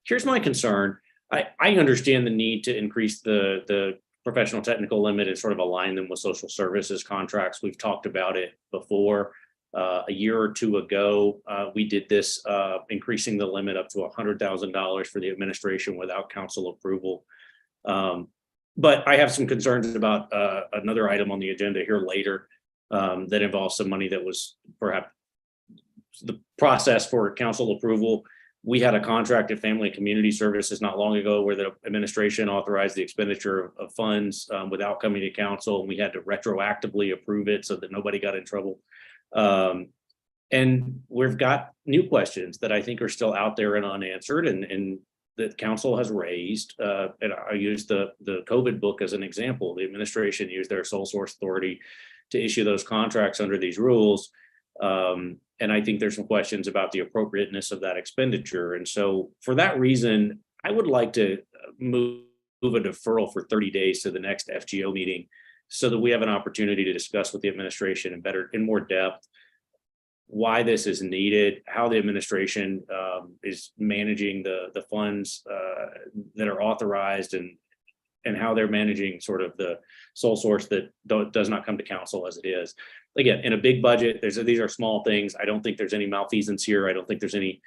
Here's my concern. I understand the need to increase the professional technical limit and sort of align them with social services contracts. We've talked about it before. A year or two ago, we did this, increasing the limit up to $100,000 for the administration without council approval. But I have some concerns about another item on the agenda here later that involves some money that was perhaps the process for council approval. We had a contract at Family and Community Services not long ago where the administration authorized the expenditure of funds without coming to council, and we had to retroactively approve it so that nobody got in trouble. And we've got new questions that I think are still out there and unanswered, and that council has raised. And I use the COVID book as an example. The administration used their sole source authority to issue those contracts under these rules. And I think there's some questions about the appropriateness of that expenditure. And so for that reason, I would like to move a deferral for 30 days to the next FGO meeting so that we have an opportunity to discuss with the administration in more depth why this is needed, how the administration is managing the funds that are authorized, and how they're managing sort of the sole source that does not come to council as it is. Again, in a big budget, these are small things. I don't think there's any malfeasance here. I don't think there's any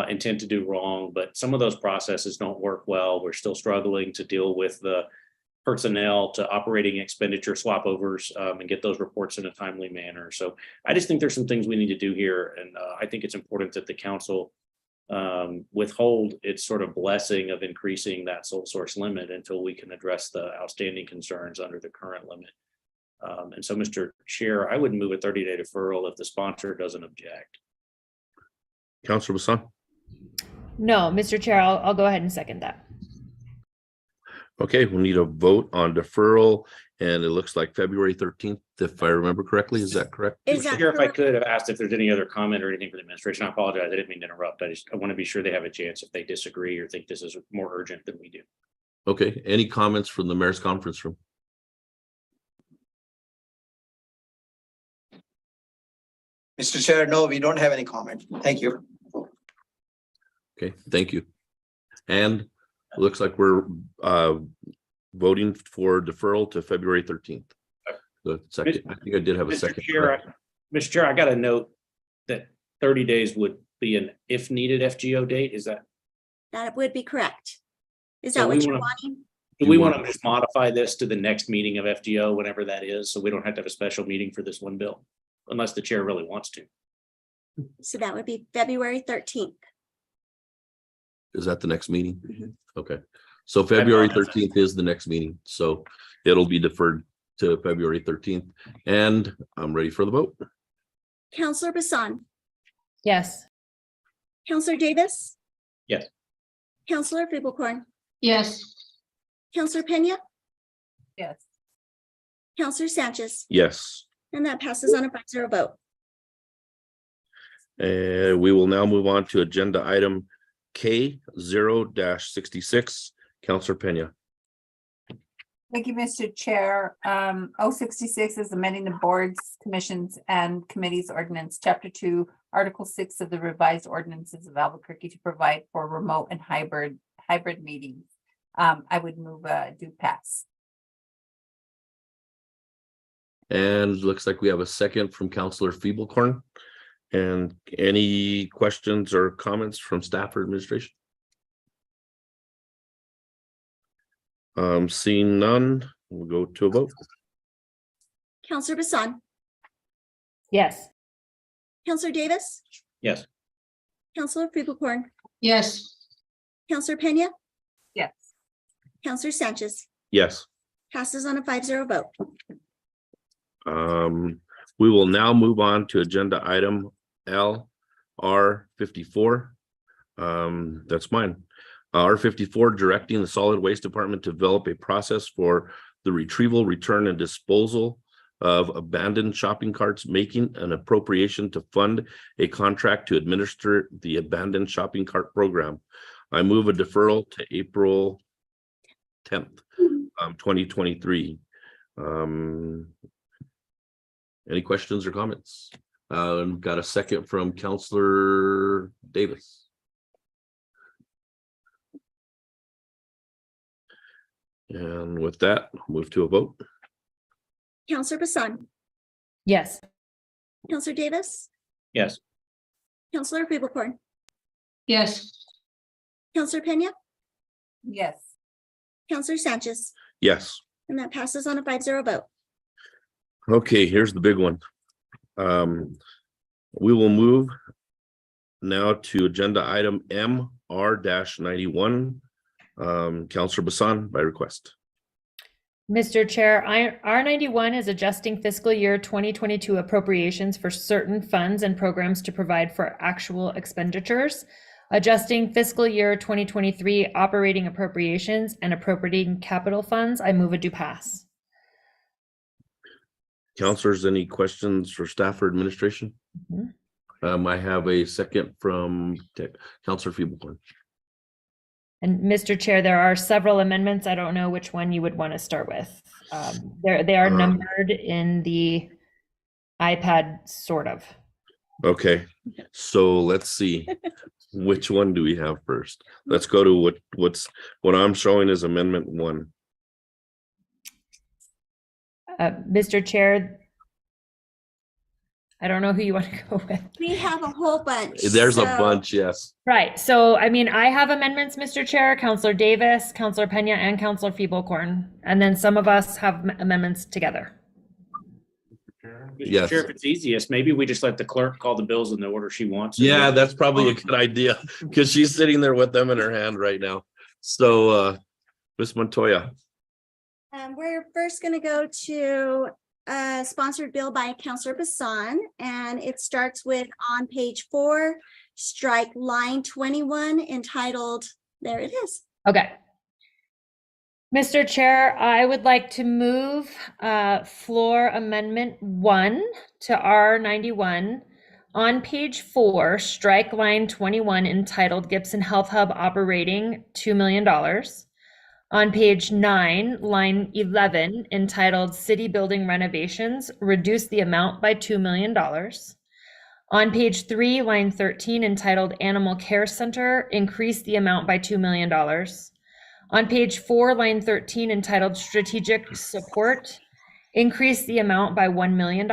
intent to do wrong, but some of those processes don't work well. We're still struggling to deal with the personnel to operating expenditure swap overs and get those reports in a timely manner. So I just think there's some things we need to do here. And I think it's important that the council withhold its sort of blessing of increasing that sole source limit until we can address the outstanding concerns under the current limit. And so, Mr. Chair, I would move a 30-day deferral if the sponsor doesn't object. Councilor Bassan. No, Mr. Chair, I'll go ahead and second that. Okay, we'll need a vote on deferral, and it looks like February 13th if I remember correctly. Is that correct? Is that Chair, if I correct? could have asked if there's any other comment or anything for the administration, I apologize. I didn't mean to interrupt. I want to be sure they have a chance if they disagree or think this is more urgent than we do. Okay, any comments from the mayor's conference room? Mr. Chair, no, we don't have any comment. Thank you. Okay, thank you. And it looks like we're voting for deferral to February 13th. The second, I think I did have a Mr. second. Chair, Mr. Chair, I got to note that 30 days would be an if needed FGO date. Is that? That would be correct. Is So that we what you're wanna- wanting? Do we want to just modify this to the next meeting of FGO, whenever that is, so we don't have to have a special meeting for this one bill? Unless the chair really wants to. So that would be February 13th. Is that the next meeting? Mhm. Okay, so February apologize. 13th is the next meeting, so it'll be deferred to February 13th. And I'm ready for the vote. Counselor Bassan, Yes. Counselor Davis. Yes. Counselor Finkelkorn, Yes. Counselor Pena, Yes. Counselor Sanchez, Yes. and that passes on a 5-0 vote. And we will now move on to agenda item K 0-66. Counselor Pena. Thank you, Mr. Chair. 066 is amending the boards, commissions, and committees ordinance, chapter 2, article 6 of the revised ordinances of Albuquerque to provide for remote and hybrid meetings. I would move do pass. And looks like we have a second from Counselor Feeblecorn. And any questions or comments from staff or administration? Seeing none, we'll go to a vote. Counselor Bassan, Yes. Counselor Davis, Yes. Counselor Finkelkorn, Yes. Counselor Pena, Yes. Counselor Sanchez, Yes. passes on a 5-0 vote. We will now move on to agenda item LR 54. That's mine. R54, directing the solid waste department to develop a process for the retrieval, return, and disposal of abandoned shopping carts, making an appropriation to fund a contract to administer the abandoned shopping cart program. I move a deferral to April 10th, 2023. Any questions or comments? Got a second from Counselor Davis. And with that, move to a vote. Counselor Bassan, Yes. Counselor Davis, Yes. Counselor Finkelkorn, Yes. Counselor Pena, Yes. Counselor Sanchez, Yes. and that passes on a 5-0 vote. Okay, here's the big one. We will move now to agenda item MR-91. Counselor Bassan by request. Mr. Chair, R91 is adjusting fiscal year 2022 appropriations for certain funds and programs to provide for actual expenditures, adjusting fiscal year 2023 operating appropriations and appropriating capital funds. I move a do pass. Counselors, any questions for staff or administration? I have a second from Counselor Feeblecorn. And Mr. Chair, there are several amendments. I don't know which one you would want to start with. They are numbered in the iPad, sort of. Okay, so let's see. Which one do we have first? Let's go to what I'm showing is Amendment 1. Mr. Chair, I don't know who you want to go with. We have a whole bunch. There's a so- bunch, yes. Right. So, I mean, I have amendments, Mr. Chair, Counselor Davis, Counselor Pena, and Counselor Feeblecorn. And then some of us have amendments together. Mr. Yes. Chair, if it's easiest, maybe we just let the clerk call the bills in the order she wants. Yeah, that's probably a good idea because she's sitting there with them in her hand right now. So, Ms. Montoya. We're first going to go to a sponsored bill by Counselor Bassan, and it starts with on page 4, strike line 21 entitled, there it is. Okay. Mr. Chair, I would like to move floor amendment 1 to R91 on page 4, strike line 21 entitled Gibson Health Hub operating $2 million. On page 9, line 11 entitled City Building Renovations, reduce the amount by $2 million. On page 3, line 13 entitled Animal Care Center, increase the amount by $2 million. On page 4, line 13 entitled Strategic Support, increase the amount by $1 million.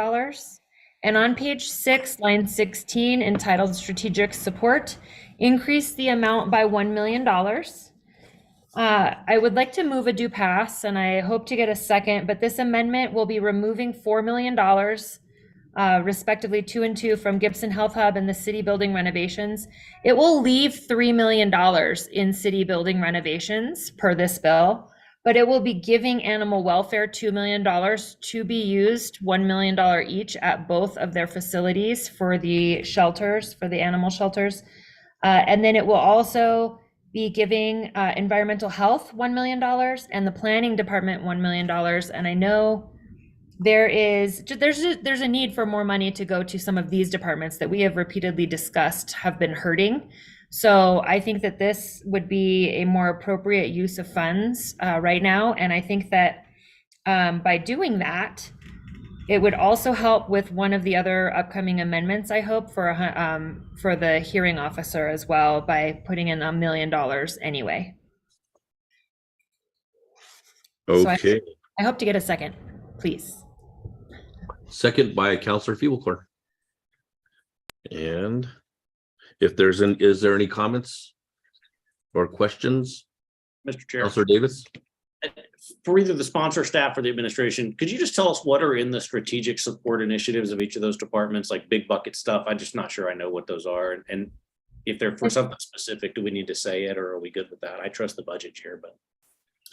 And on page 6, line 16 entitled Strategic Support, increase the amount by $1 million. I would like to move a do pass, and I hope to get a second, but this amendment will be removing $4 million, respectively 2 and 2 from Gibson Health Hub and the city building renovations. It will leave $3 million in city building renovations per this bill, but it will be giving animal welfare $2 million to be used $1 million each at both of their facilities for the shelters, for the animal shelters. And then it will also be giving environmental health $1 million and the planning department $1 million. And I know there's a need for more money to go to some of these departments that we have repeatedly discussed have been hurting. So I think that this would be a more appropriate use of funds right now. And I think that by doing that, it would also help with one of the other upcoming amendments, I hope, for the hearing officer as well, by putting in $1 million anyway. Okay. So I hope to get a second, please. Second by Councillor Feeblecorn. And if is there any comments or questions? Mr. Chair. Councillor Davis? For either the sponsor, staff, or the administration, could you just tell us what are in the strategic support initiatives of each of those departments, like big bucket stuff? I'm just not sure I know what those are. And if they're for something specific, do we need to say it, or are we good with that? I trust the budget chair, but.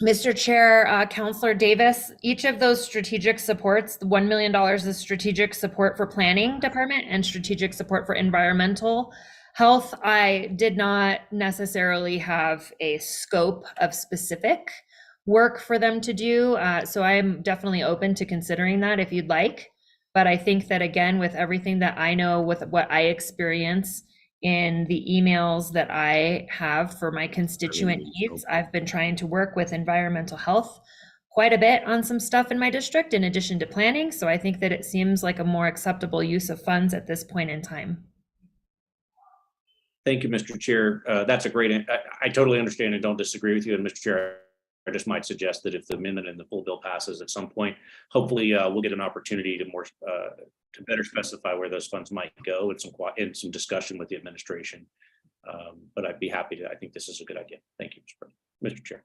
Mr. Chair, Councillor Davis, each of those strategic supports, the $1 million is strategic support for planning department and strategic support for environmental health. I did not necessarily have a scope of specific work for them to do. So I'm definitely open to considering that if you'd like. But I think that, again, with everything that I know, with what I experience in the emails that I have for my constituent needs, I've been trying to work with environmental health quite a bit on some stuff in my district, in addition to planning. So I think that it seems like a more acceptable use of funds at this point in time. Thank you, Mr. Chair. That's a great, I totally understand and don't disagree with you. And Mr. Chair, I just might suggest that if the amendment and the full bill passes at some point, hopefully we'll get an opportunity to to better specify where those funds might go, and some discussion with the administration. But I'd be happy to. I think this is a good idea. Thank you, Mr. Chair.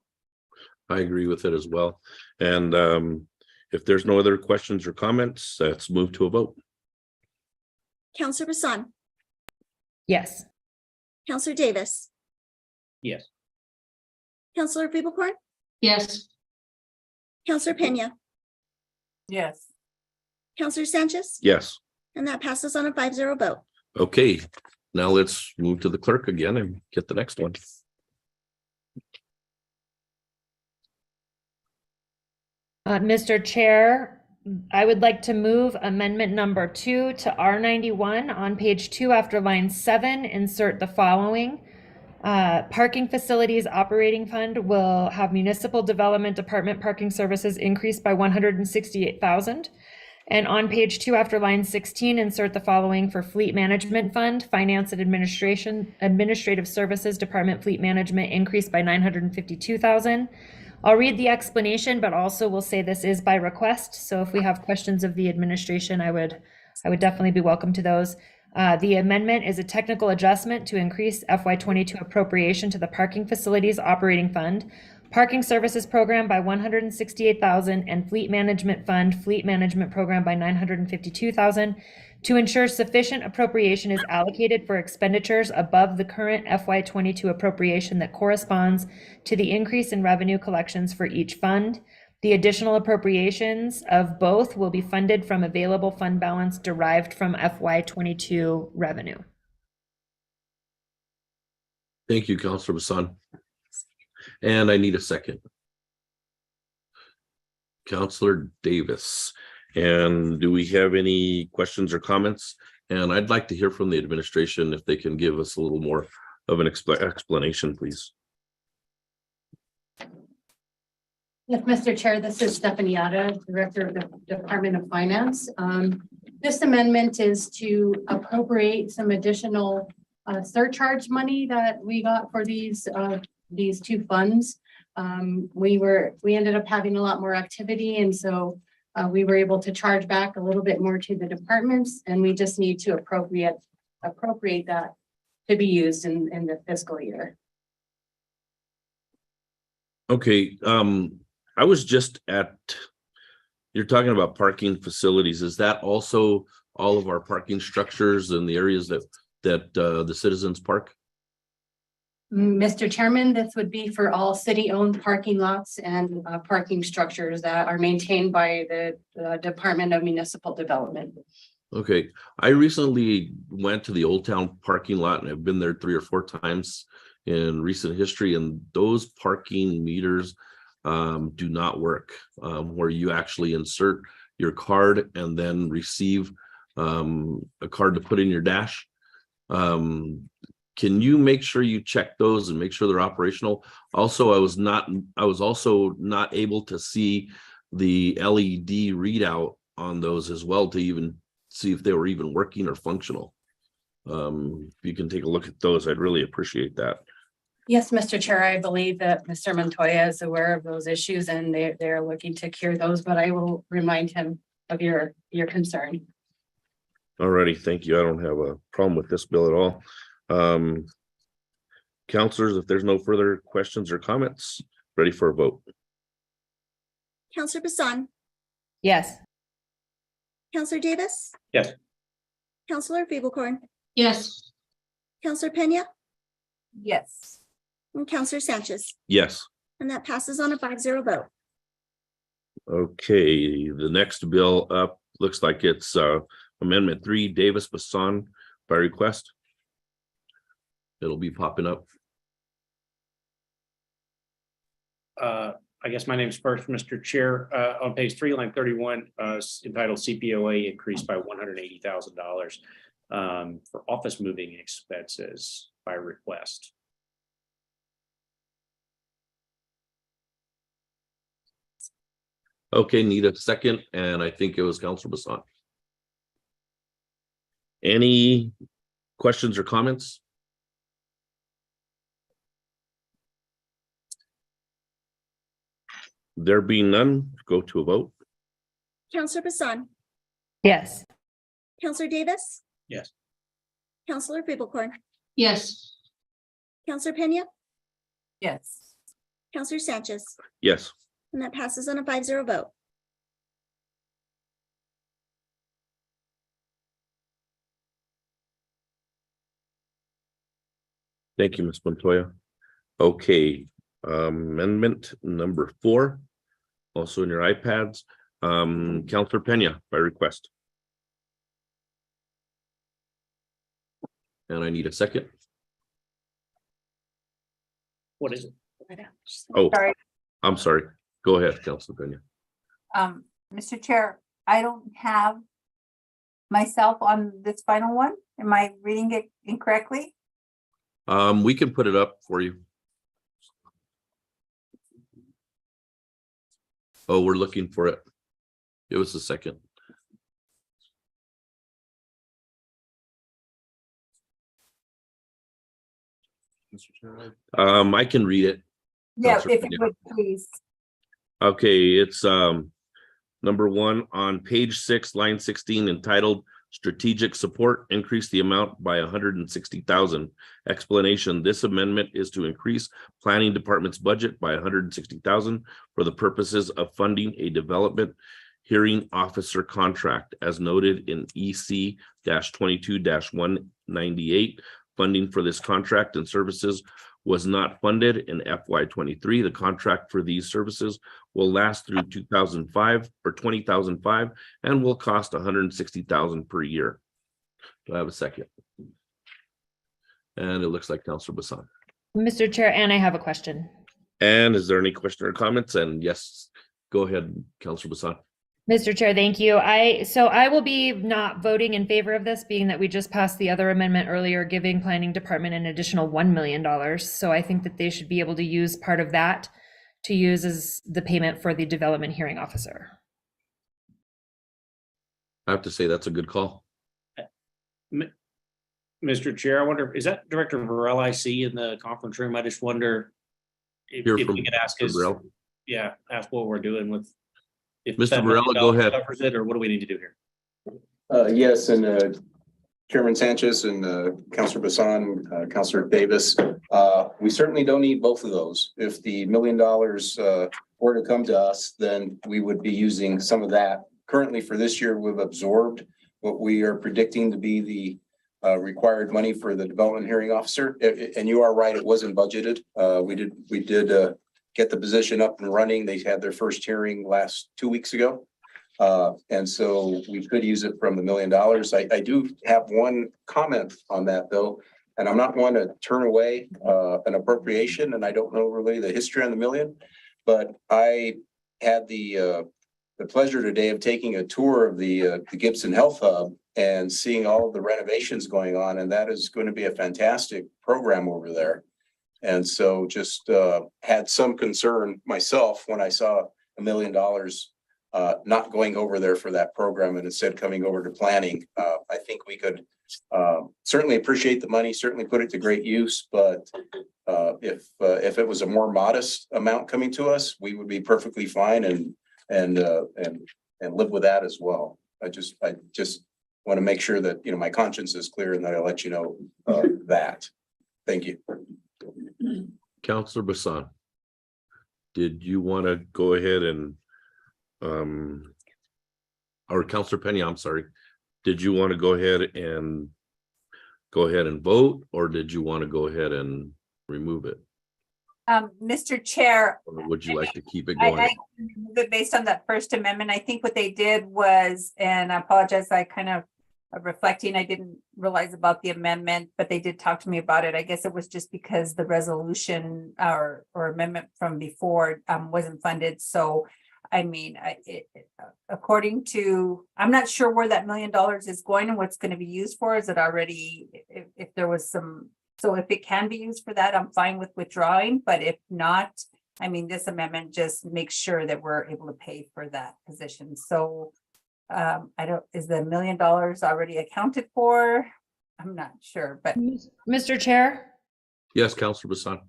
I agree with it as well. And if there's no other questions or comments, let's move to a vote. Counselor Bassan, Yes. Counselor Davis, Yes. Counselor Feeblecorn, Yes. Counselor Pena, Yes. Counselor Sanchez, Yes. and that passes on a 5-0 vote. Okay, now let's move to the clerk again and get the next one. Mr. Chair, I would like to move amendment number 2 to R91 on page 2 after line 7, insert the following. Parking facilities operating fund will have municipal development department parking services increased by $168,000. And on page 2 after line 16, insert the following for fleet management fund, finance and administrative services department fleet management increased by $952,000. I'll read the explanation, but also will say this is by request. So if we have questions of the administration, I would definitely be welcome to those. The amendment is a technical adjustment to increase FY22 appropriation to the parking facilities operating fund, parking services program by $168,000, and fleet management fund fleet management program by $952,000 to ensure sufficient appropriation is allocated for expenditures above the current FY22 appropriation that corresponds to the increase in revenue collections for each fund. The additional appropriations of both will be funded from available fund balance derived from FY22 revenue. Thank you, Councilor Bassan. And I need a second. Counselor Davis. And do we have any questions or comments? And I'd like to hear from the administration if they can give us a little more of an explanation, please. Yes, Mr. Chair, this is Stephanie Yata, Director of the Department of Finance. This amendment is to appropriate some additional surcharge money that we got for these two funds. We ended up having a lot more activity, and so we were able to charge back a little bit more to the departments, and we just need to appropriate that to be used in the fiscal year. Okay, I was just you're talking about parking facilities. Is that also all of our parking structures and the areas that the citizens park? Mr. Chairman, this would be for all city-owned parking lots and parking structures that are maintained by the Department of Municipal Development. Okay, I recently went to the Old Town parking lot and I've been there 3 or 4 times in recent history, and those parking meters do not work, where you actually insert your card and then receive a card to put in your dash. Can you make sure you check those and make sure they're operational? Also, I was also not able to see the LED readout on those as well to even see if they were even working or functional. If you can take a look at those, I'd really appreciate that. Yes, Mr. Chair, I believe that Mr. Montoya is aware of those issues and they're looking to cure those, but I will remind him of your concern. Alrighty, thank you. I don't have a problem with this bill at all. Counselors, if there's no further questions or comments, ready for a vote. Counselor Bassan, Yes. Counselor Davis, Yes. Counselor Feeblecorn, Yes. Counselor Pena, Yes. and Counselor Sanchez. Yes. And that passes on a 5-0 vote. Okay, the next bill up looks like it's Amendment 3, Davis Bassan by request. It'll be popping up. I guess my name's first, Mr. Chair, on page 3, line 31, entitled CPOA increased by $180,000 for office moving expenses by request. Okay, need a second, and I think it was Councilor Bassan. Any questions or comments? There being none, go to a vote. Counselor Bassan, Yes. Counselor Davis, Yes. Counselor Feeblecorn, Yes. Counselor Pena, Yes. Counselor Sanchez, Yes. and that passes on a 5-0 vote. Thank you, Ms. Montoya. Okay, amendment number 4, also in your iPads. Counselor Pena by request. And I need a second. What is it? Oh, Sorry. I'm sorry. Go ahead, Counselor Pena. Mr. Chair, I don't have myself on this final one. Am I reading it incorrectly? We can put it up for you. Oh, we're looking for it. Give us a second. Mr. Chair, I can read it. Yeah, Counselor if you Pena. would, please. Okay, it's number 1 on page 6, line 16, entitled Strategic Support, increase the amount by 160,000. Explanation: this amendment is to increase planning department's budget by 160,000 for the purposes of funding a development hearing officer contract as noted in EC-22-198. Funding for this contract and services was not funded in FY23. The contract for these services will last through 2005 or 2005 and will cost 160,000 per year. Do I have a second? And it looks like Councilor Bassan. Mr. Chair, and I have a question. And is there any question or comments? And yes, Go ahead, Counselor Bassan. Mr. Chair, thank you. So I will be not voting in favor of this, being that we just passed the other amendment earlier, giving planning department an additional $1 million. So I think that they should be able to use part of that to use as the payment for the development hearing officer. I have to say that's a good call. Mr. Chair, I wonder, is that Director Varela I see in the conference room? I just wonder if Hear we from could ask Mr. his, Varela. yeah, ask what we're doing with. If Mr. that Varela, go ahead. Covers it, or what do we need to do here? Yes, and Chairman Sanchez and Councilor Bassan, Councilor Davis, we certainly don't need both of those. If the $1 million were to come to us, then we would be using some of that. Currently for this year, we've absorbed what we are predicting to be the required money for the development hearing officer. And you are right, it wasn't budgeted. We did get the position up and running. They had their first hearing last 2 weeks ago. And so we could use it from the $1 million. I do have one comment on that though, and I'm not one to turn away an appropriation, and I don't know really the history on the million, but I had the pleasure today of taking a tour of the Gibson Health Hub and seeing all of the renovations going on, and that is going to be a fantastic program over there. And so just had some concern myself when I saw $1 million not going over there for that program and instead coming over to planning. I think we could certainly appreciate the money, certainly put it to great use, but if it was a more modest amount coming to us, we would be perfectly fine and live with that as well. I just want to make sure that, you know, my conscience is clear and that I'll let you know that. Thank you. Counselor Bassan, did you want to go ahead and or Counselor Penny, I'm sorry. Did you want to go ahead and vote, or did you want to go ahead and remove it? Mr. Chair, Or would you like to keep it I going? move it based on that First Amendment. I think what they did was, and I apologize, I kind of reflecting, I didn't realize about the amendment, but they did talk to me about it. I guess it was just because the resolution or amendment from before wasn't funded. So I mean, according to, I'm not sure where that $1 million is going and what's going to be used for. Is it already, if there was some, so if it can be used for that, I'm fine with withdrawing, but if not, I mean, this amendment just makes sure that we're able to pay for that position. So is the $1 million already accounted for? I'm not sure, but. Mr. Chair? Yes, Counselor Bassan.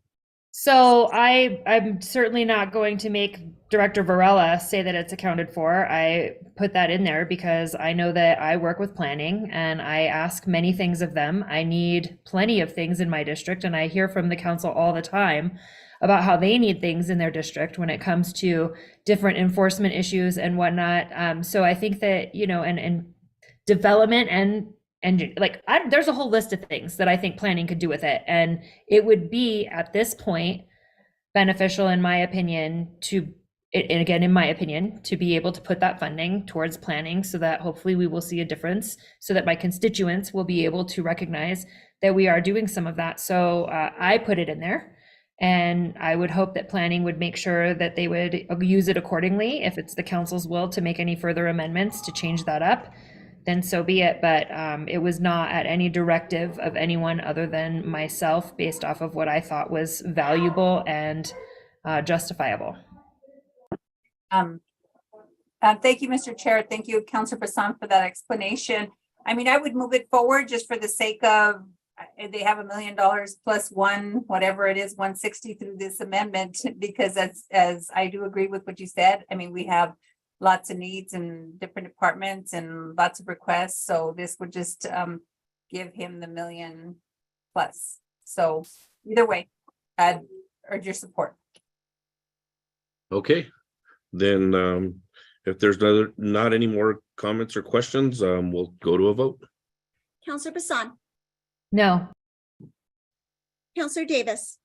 So I'm certainly not going to make Director Varela say that it's accounted for. I put that in there because I know that I work with planning and I ask many things of them. I need plenty of things in my district, and I hear from the council all the time about how they need things in their district when it comes to different enforcement issues and whatnot. So I think that, you know, and development and like there's a whole list of things that I think planning could do with it, and it would be at this point beneficial, in my opinion, to be able to put that funding towards planning, so that hopefully we will see a difference, so that my constituents will be able to recognize that we are doing some of that. So I put it in there, and I would hope that planning would make sure that they would use it accordingly. If it's the council's will to make any further amendments to change that up, then so be it. But it was not at any directive of anyone other than myself, based off of what I thought was valuable and justifiable. Thank you, Mr. Chair. Thank you, Councilor Bassan, for that explanation. I mean, I would move it forward just for the sake of, they have $1 million plus one, whatever it is, 160 through this amendment, because as I do agree with what you said. I mean, we have lots of needs in different departments and lots of requests. So this would just give him the $1 million plus. So either way, I'd urge your support. Okay, then if there's not any more comments or questions, we'll go to a vote. Counselor Bassan, No. Counselor Davis,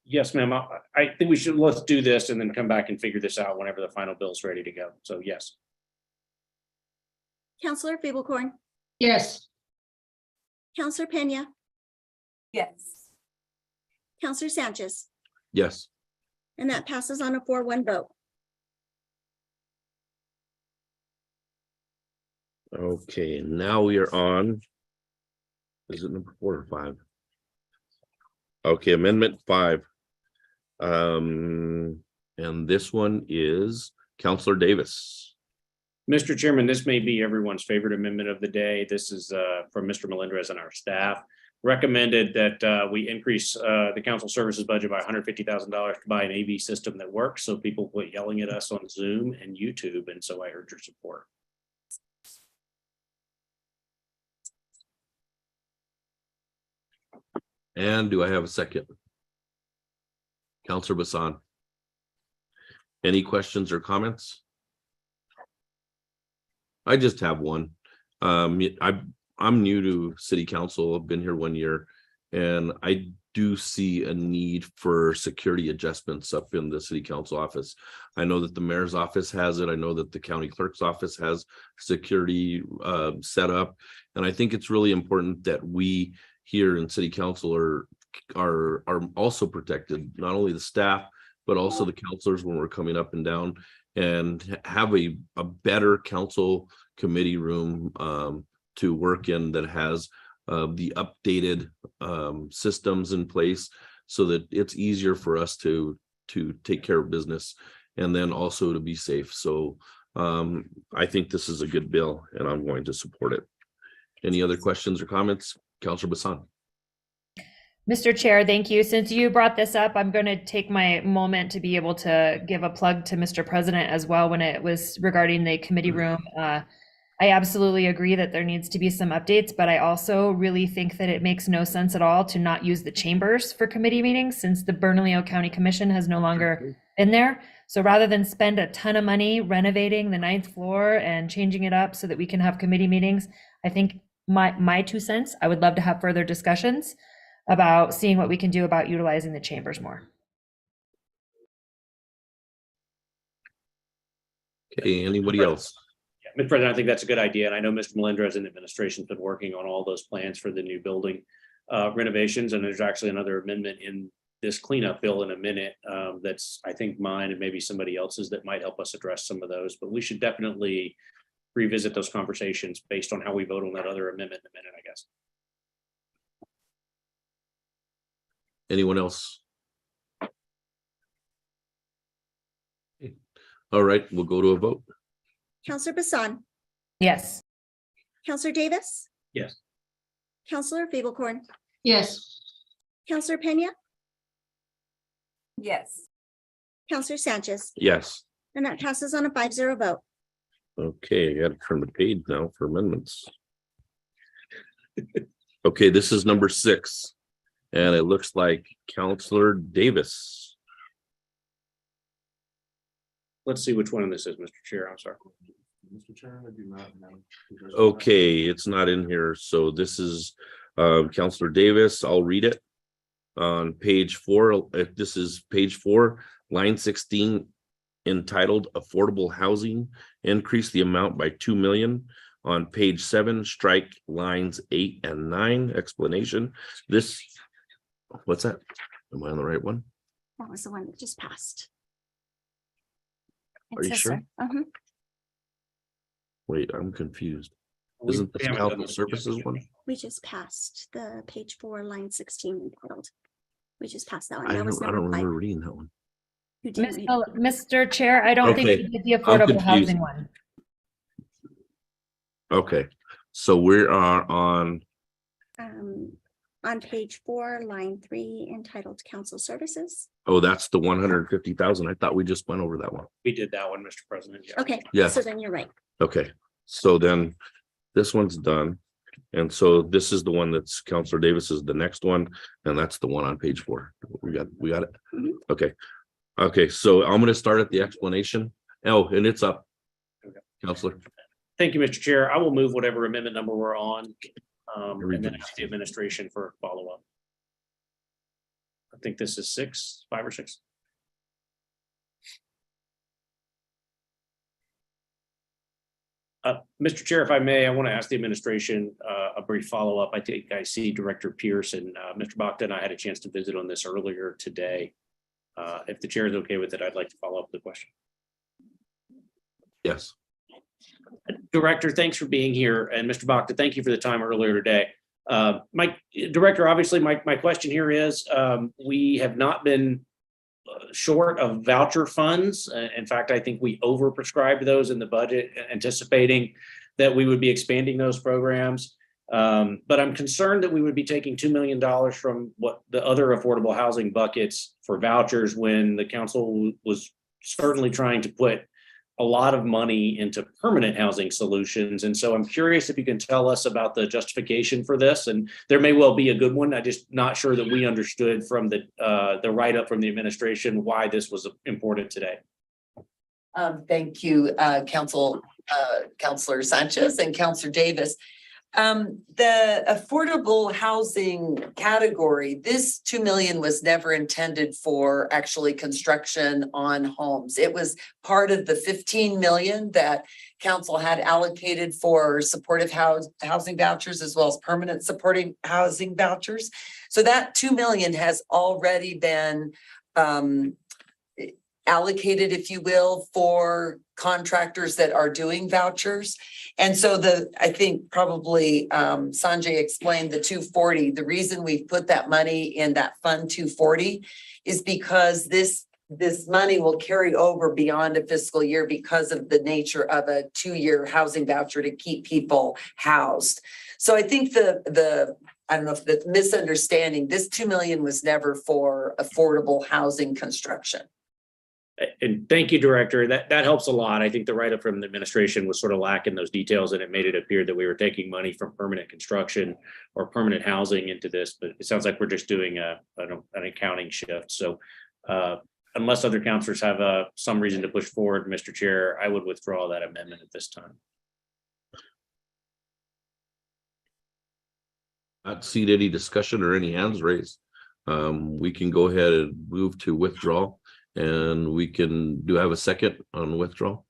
Yes, ma'am. I think let's do this and then come back and figure this out whenever the final bill is ready to go. So yes. Counselor Feeblecorn, Yes. Counselor Pena, Yes. Counselor Sanchez, Yes. And that passes on a 4-1 vote. Okay, now we are on. Is it number 4 or 5? Okay, Amendment 5. And this one is Counselor Davis. Mr. Chairman, this may be everyone's favorite amendment of the day. This is from Mr. Melendez and our staff. Recommended that we increase the council services budget by $150,000 to buy an AV system that works, so people quit yelling at us on Zoom and YouTube, and so I urge your support. And do I have a second? Counselor Bassan. Any questions or comments? I just have one. I'm new to city council. I've been here 1 year, and I do see a need for security adjustments up in the city council office. I know that the mayor's office has it. I know that the county clerk's office has security set up. And I think it's really important that we here in city council are also protected, not only the staff, but also the counselors when we're coming up and down, and have a better council committee room to work in that has the updated systems in place so that it's easier for us to take care of business and then also to be safe. So I think this is a good bill and I'm going to support it. Any other questions or comments? Councilor Bassan. Mr. Chair, thank you. Since you brought this up, I'm going to take my moment to be able to give a plug to Mr. President as well when it was regarding the committee room. I absolutely agree that there needs to be some updates, but I also really think that it makes no sense at all to not use the chambers for committee meetings since the Bernalillo County Commission has no longer been there. So rather than spend a ton of money renovating the 9th floor and changing it up so that we can have committee meetings, I think my 2 cents, I would love to have further discussions about seeing what we can do about utilizing the chambers more. Okay, anybody else? Yeah, Mr. President, I think that's a good idea. And I know Mr. Melendez and the administration's been working on all those plans for the new building renovations. And there's actually another amendment in this cleanup bill in a minute that's, I think, mine and maybe somebody else's that might help us address some of those. But we should definitely revisit those conversations based on how we vote on that other amendment in a minute, I guess. Anyone else? All right, we'll go to a vote. Counselor Bassan, Yes. Counselor Davis, Yes. Counselor Fablecorn, Yes. Counselor Pena, Yes. Counselor Sanchez, Yes. and that passes on a 5-0 vote. Okay, I gotta turn the page now for amendments. Okay, this is number 6. And it looks like Counselor Davis. Let's see which one this is, Mr. Chair. I'm sorry. Mr. Chairman, I do not know. Okay, it's not in here. So this is Counselor Davis. I'll read it. On page 4, if this is page 4, line 16, entitled Affordable Housing, increase the amount by 2 million. On page 7, strike lines 8 and 9, explanation. This, what's that? Am I on the right one? That was the one that just passed. Are you sure? Wait, I'm confused. Isn't this council services one? We just passed the page 4, line 16 entitled. We just passed that one. I That was don't number 5. remember reading that one. You didn't read it. Mr. Chair, I don't think Okay, we did the I'm affordable confused. housing one. Okay, so we're on, On page 4, line 3 entitled Council Services. oh, that's the 150,000. I thought we just went over that one. We did that one, Mr. President. Yeah. Okay. Yeah. So then you're right. Okay, so then this one's done. And so this is the one that's Counselor Davis is the next one, and that's the one on page 4. We got it? Mhm. Okay. Okay, so I'm gonna start at the explanation. Oh, and it's up. Counselor. Thank you, Mr. Chair. I will move whatever amendment number we're on. And then ask the administration for follow-up. I think this is 6, 5 or 6. Mr. Chair, if I may, I want to ask the administration a brief follow-up. I think I see Director Pierce and Mr. Bacta and I had a chance to visit on this earlier today. If the chair is okay with it, I'd like to follow up the question. Yes. Director, thanks for being here. And Mr. Bacta, thank you for the time earlier today. My director, obviously, my question here is, we have not been short of voucher funds. In fact, I think we overprescribed those in the budget, anticipating that we would be expanding those programs. But I'm concerned that we would be taking $2 million from what the other affordable housing buckets for vouchers when the council was certainly trying to put a lot of money into permanent housing solutions. And so I'm curious if you can tell us about the justification for this. And there may well be a good one. I'm just not sure that we understood from the write-up from the administration why this was important today. Thank you, Councilor Sanchez and Councilor Davis. The affordable housing category, this 2 million was never intended for actually construction on homes. It was part of the 15 million that council had allocated for supportive housing vouchers as well as permanent supporting housing vouchers. So that 2 million has already been allocated, if you will, for contractors that are doing vouchers. And so I think probably Sanjay explained the 240. The reason we've put that money in that fund 240 is because this money will carry over beyond a fiscal year because of the nature of a 2-year housing voucher to keep people housed. So I think I don't know if the misunderstanding, this 2 million was never for affordable housing construction. And thank you, Director. That helps a lot. I think the write-up from the administration was sort of lacking those details, and it made it appear that we were taking money from permanent construction or permanent housing into this, but it sounds like we're just doing an accounting shift. So unless other councilors have some reason to push forward, Mr. Chair, I would withdraw that amendment at this time. Not seen any discussion or any hands raised. We can go ahead and move to withdrawal. And we do have a second on withdrawal.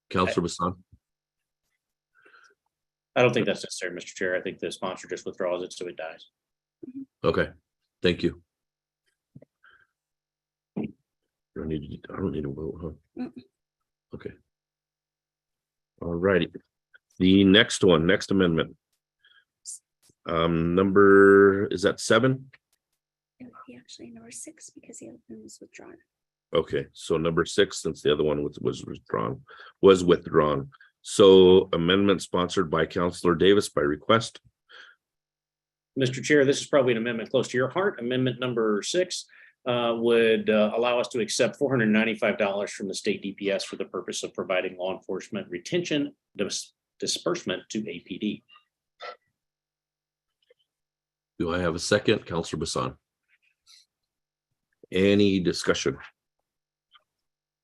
Councilor Bassan. I don't think that's necessary, Mr. Chair. I think the sponsor just withdraws it so it dies. Okay, thank you. I don't need a vote, huh? Okay. All righty. The next amendment. Number, is that 7? It would be actually number 6 because the other one was withdrawn. Okay, so number 6, since the other one was withdrawn. So amendment sponsored by Councilor Davis by request. Mr. Chair, this is probably an amendment close to your heart. Amendment number 6 would allow us to accept $495 from the state DPS for the purpose of providing law enforcement retention disbursement to APD. Do I have a second? Councilor Bassan. Any discussion?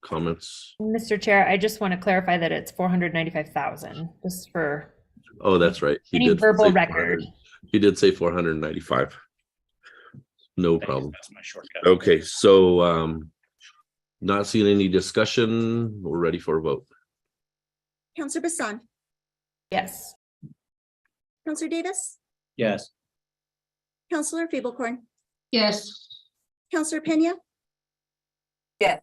Comments? Mr. Chair, I just want to clarify that it's 495,000, just for Oh, that's right. any verbal record. He did say 495. No problem. That's my shortcut. Okay, so not seeing any discussion. We're ready for a vote. Councilor Bassan, Yes. Councilor Davis, Yes. Councilor Feeblecorn, Yes. Councilor Pena, Yes.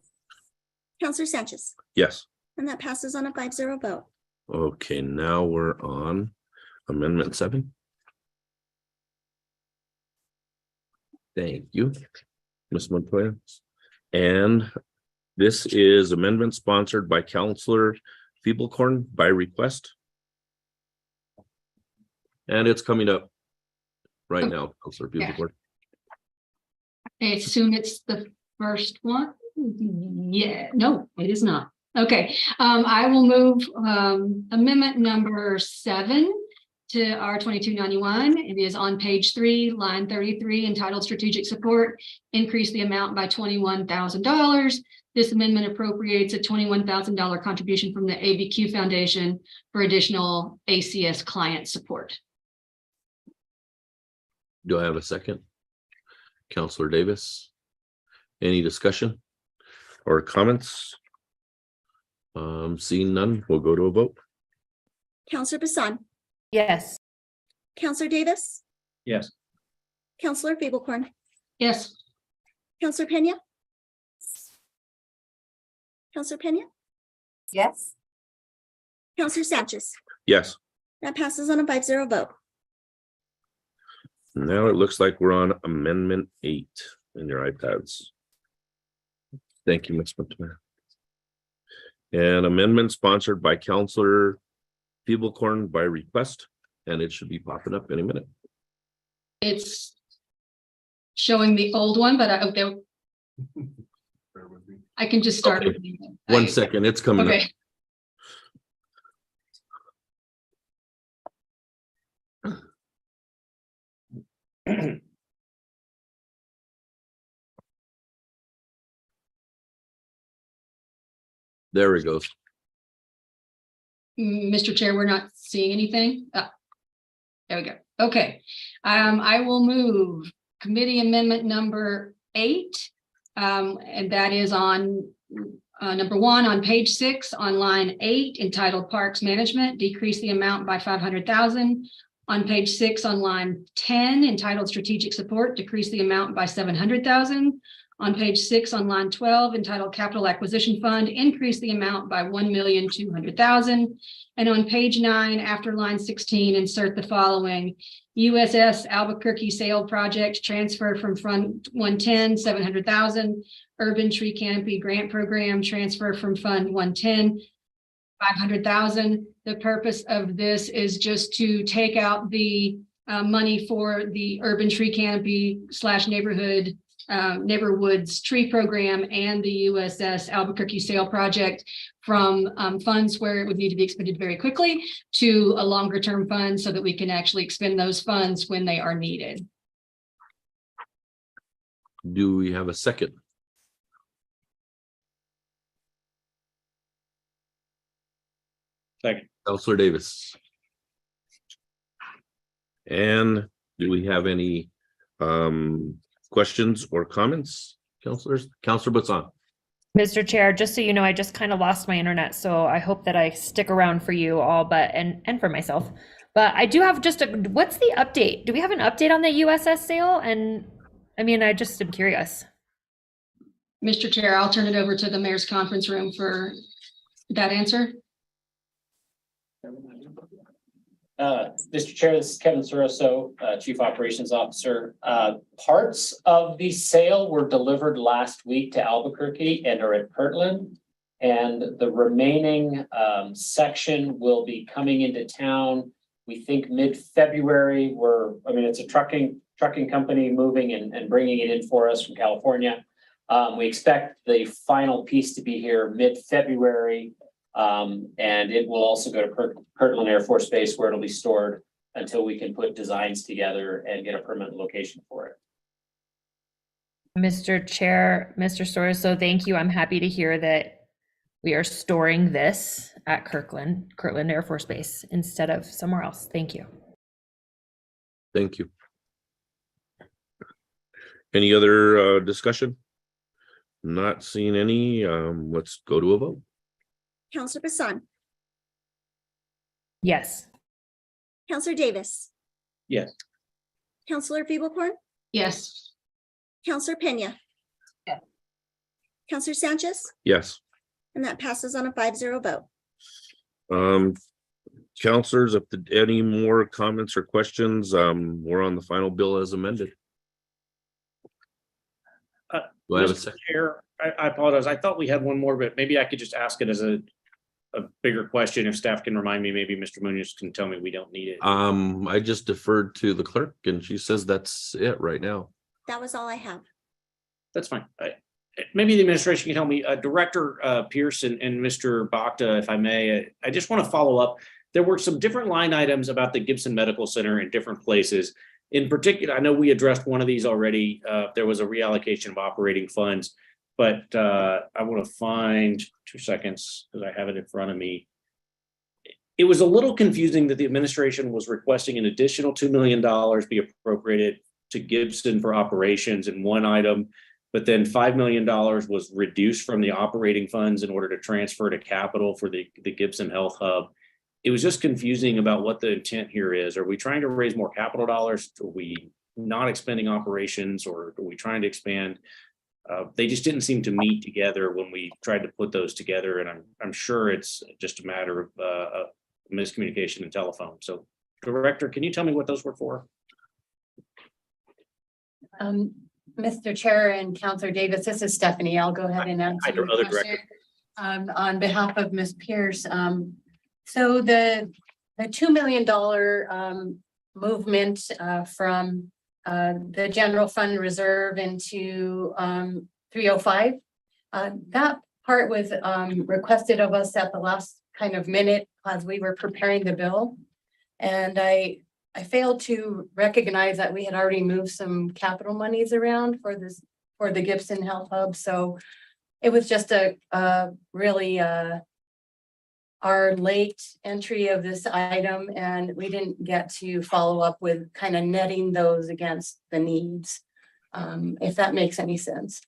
Councilor Sanchez, Yes. and that passes on a 5-0 vote. Okay, now we're on amendment 7. Thank you, Ms. Montoya. And this is amendment sponsored by Councilor Feeblecorn by request. And it's coming up right now, Councilor Feeblecorn. I assume it's the first one. Yeah, no, it is not. Okay, I will move amendment number 7 to R2291. It is on page 3, line 33, entitled Strategic Support. Increase the amount by $21,000. This amendment appropriates a $21,000 contribution from the ABQ Foundation for additional ACS client support. Do I have a second? Councilor Davis. Any discussion or comments? Seeing none, we'll go to a vote. Councilor Bassan, Yes. Councilor Davis, Yes. Councilor Feeblecorn, Yes. Counselor Pena? Counselor Pena? Yes. Counselor Sanchez? Yes. That passes on a 5-0 vote. Now it looks like we're on Amendment 8 in your iPads. Thank you, Ms. McNair. An amendment sponsored by Counselor Feeblecorn by request, and it should be popping up any minute. It's showing the old one, but I can just start. Okay. with it. 1 second, it's coming up. Okay. There it goes. Mr. Chair, we're not seeing anything. There we go. Okay. I will move committee amendment number 8. And that is on number 1 on page 6 on line 8 entitled Parks Management, decrease the amount by 500,000. On page 6 on line 10 entitled Strategic Support, decrease the amount by 700,000. On page 6 on line 12 entitled Capital Acquisition Fund, increase the amount by 1,200,000. And on page 9 after line 16, insert the following: USS Albuquerque Sale Project, transfer from Fund 110, 700,000. Urban Tree Canopy Grant Program, transfer from Fund 110, 500,000. The purpose of this is just to take out the money for the Urban Tree Canopy / Neighborhoods Tree Program and the USS Albuquerque Sale Project from funds where it would need to be expended very quickly to a longer term fund so that we can actually expend those funds when they are needed. Do we have a second? Second. Counselor Davis. And do we have any questions or comments, counselors? Counselor Bassan. Mr. Chair, just so you know, I just kind of lost my internet, so I hope that I stick around for you all, but and for myself. But I do have just what's the update? Do we have an update on the USS sale? And I mean, I just am curious. Mr. Chair, I'll turn it over to the mayor's conference room for that answer. Mr. Chair, this is Kevin Soroso, Chief Operations Officer. Parts of the sale were delivered last week to Albuquerque and are at Kirtland. And the remaining section will be coming into town. We think mid-February. It's a trucking company moving and bringing it in for us from California. We expect the final piece to be here mid-February. And it will also go to Kirtland Air Force Base where it'll be stored until we can put designs together and get a permanent location for it. Mr. Chair, Mr. Soroso, thank you. I'm happy to hear that we are storing this at Kirtland Air Force Base instead of somewhere else. Thank you. Thank you. Any other discussion? Not seeing any. Let's go to a vote. Counselor Bassan? Yes. Counselor Davis? Yes. Counselor Feeblecorn? Yes. Counselor Pena? Yes. Counselor Sanchez? Yes. And that passes on a 5-0 vote. Counselors, if any more comments or questions, we're on the final bill as amended. Do I have a Mr. second? Chair, I apologize. I thought we had one more, but maybe I could just ask it as a bigger question. If staff can remind me, maybe Mr. Munoz can tell me we don't need it. I just deferred to the clerk and she says that's it right now. That was all I have. That's fine. Maybe the administration can help me. Director Pierce and Mr. Bakta, if I may, I just want to follow up. There were some different line items about the Gibson Medical Center in different places. In particular, I know we addressed one of these already. There was a reallocation of operating funds, but I want to find 2 seconds because I have it in front of me. It was a little confusing that the administration was requesting an additional $2 million be appropriated to Gibson for operations in one item, but then $5 million was reduced from the operating funds in order to transfer to capital for the Gibson Health Hub. It was just confusing about what the intent here is. Are we trying to raise more capital dollars? Are we not expanding operations, or are we trying to expand? They just didn't seem to meet together when we tried to put those together, and I'm sure it's just a matter of miscommunication and telephone. So, Director, can you tell me what those were for? Mr. Chair and Councilor Davis, this is Stephanie. I'll go ahead and answer your Other question. director. On behalf of Ms. Pierce. So the $2 million movement from the general fund reserve into 305, that part was requested of us at the last kind of minute as we were preparing the bill. And I failed to recognize that we had already moved some capital monies around for the Gibson Health Hub. So it was just really our late entry of this item, and we didn't get to follow up with kind of netting those against the needs, if that makes any sense.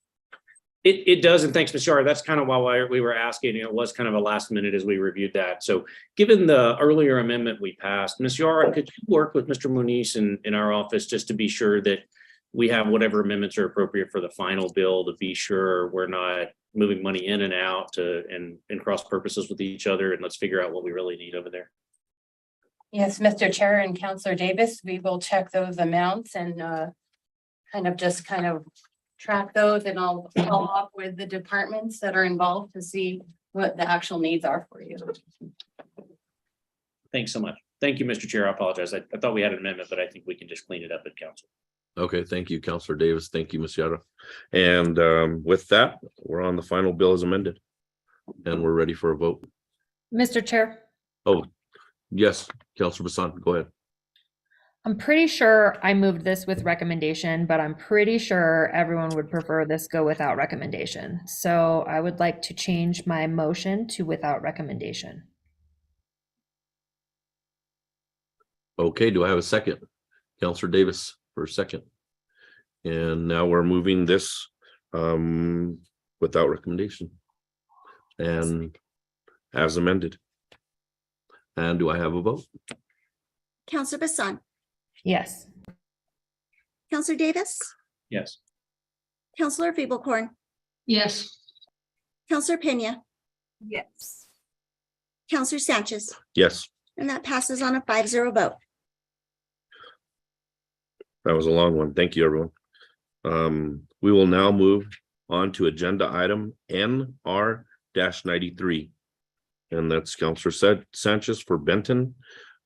It does, and thanks, Ms. Yara. That's kind of why we were asking. It was kind of a last minute as we reviewed that. So given the earlier amendment we passed, Ms. Yara, could you work with Mr. Muniz in our office just to be sure that we have whatever amendments are appropriate for the final bill, to be sure we're not moving money in and out and cross purposes with each other, and let's figure out what we really need over there. Yes, Mr. Chair and Councilor Davis, we will check those amounts and kind of track those, and I'll follow up with the departments that are involved to see what the actual needs are for you. Thanks so much. Thank you, Mr. Chair. I apologize. I thought we had an amendment, but I think we can just clean it up at council. Okay, thank you, Councilor Davis. Thank you, Ms. Yara. And with that, we're on the final bill as amended. And we're ready for a vote. Mr. Chair, Oh, yes, Councilor Bassan, go ahead. I'm pretty sure I moved this with recommendation, but I'm pretty sure everyone would prefer this go without recommendation. So I would like to change my motion to without recommendation. Okay, do I have a second? Councilor Davis for a second. And now we're moving this without recommendation and as amended. And do I have a vote? Counselor Bassan, Yes. Counselor Davis, Yes. Counselor Feeblecorn, Yes. Counselor Pena, Yes. Counselor Sanchez, Yes, and that passes on a 5-0 vote. that was a long one. Thank you, everyone. We will now move on to agenda item NR-93. And that's Counselor Sanchez for Benton.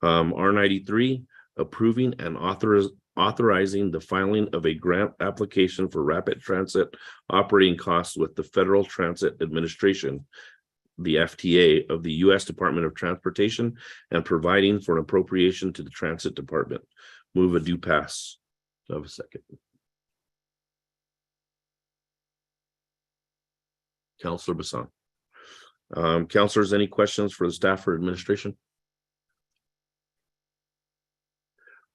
R-93, approving and authorizing the filing of a grant application for rapid transit operating costs with the Federal Transit Administration, the FTA of the U.S. Department of Transportation, and providing for an appropriation to the Transit Department. Move a do pass. Do I have a second? Counselor Bassan. Counselors, any questions for the staff or administration?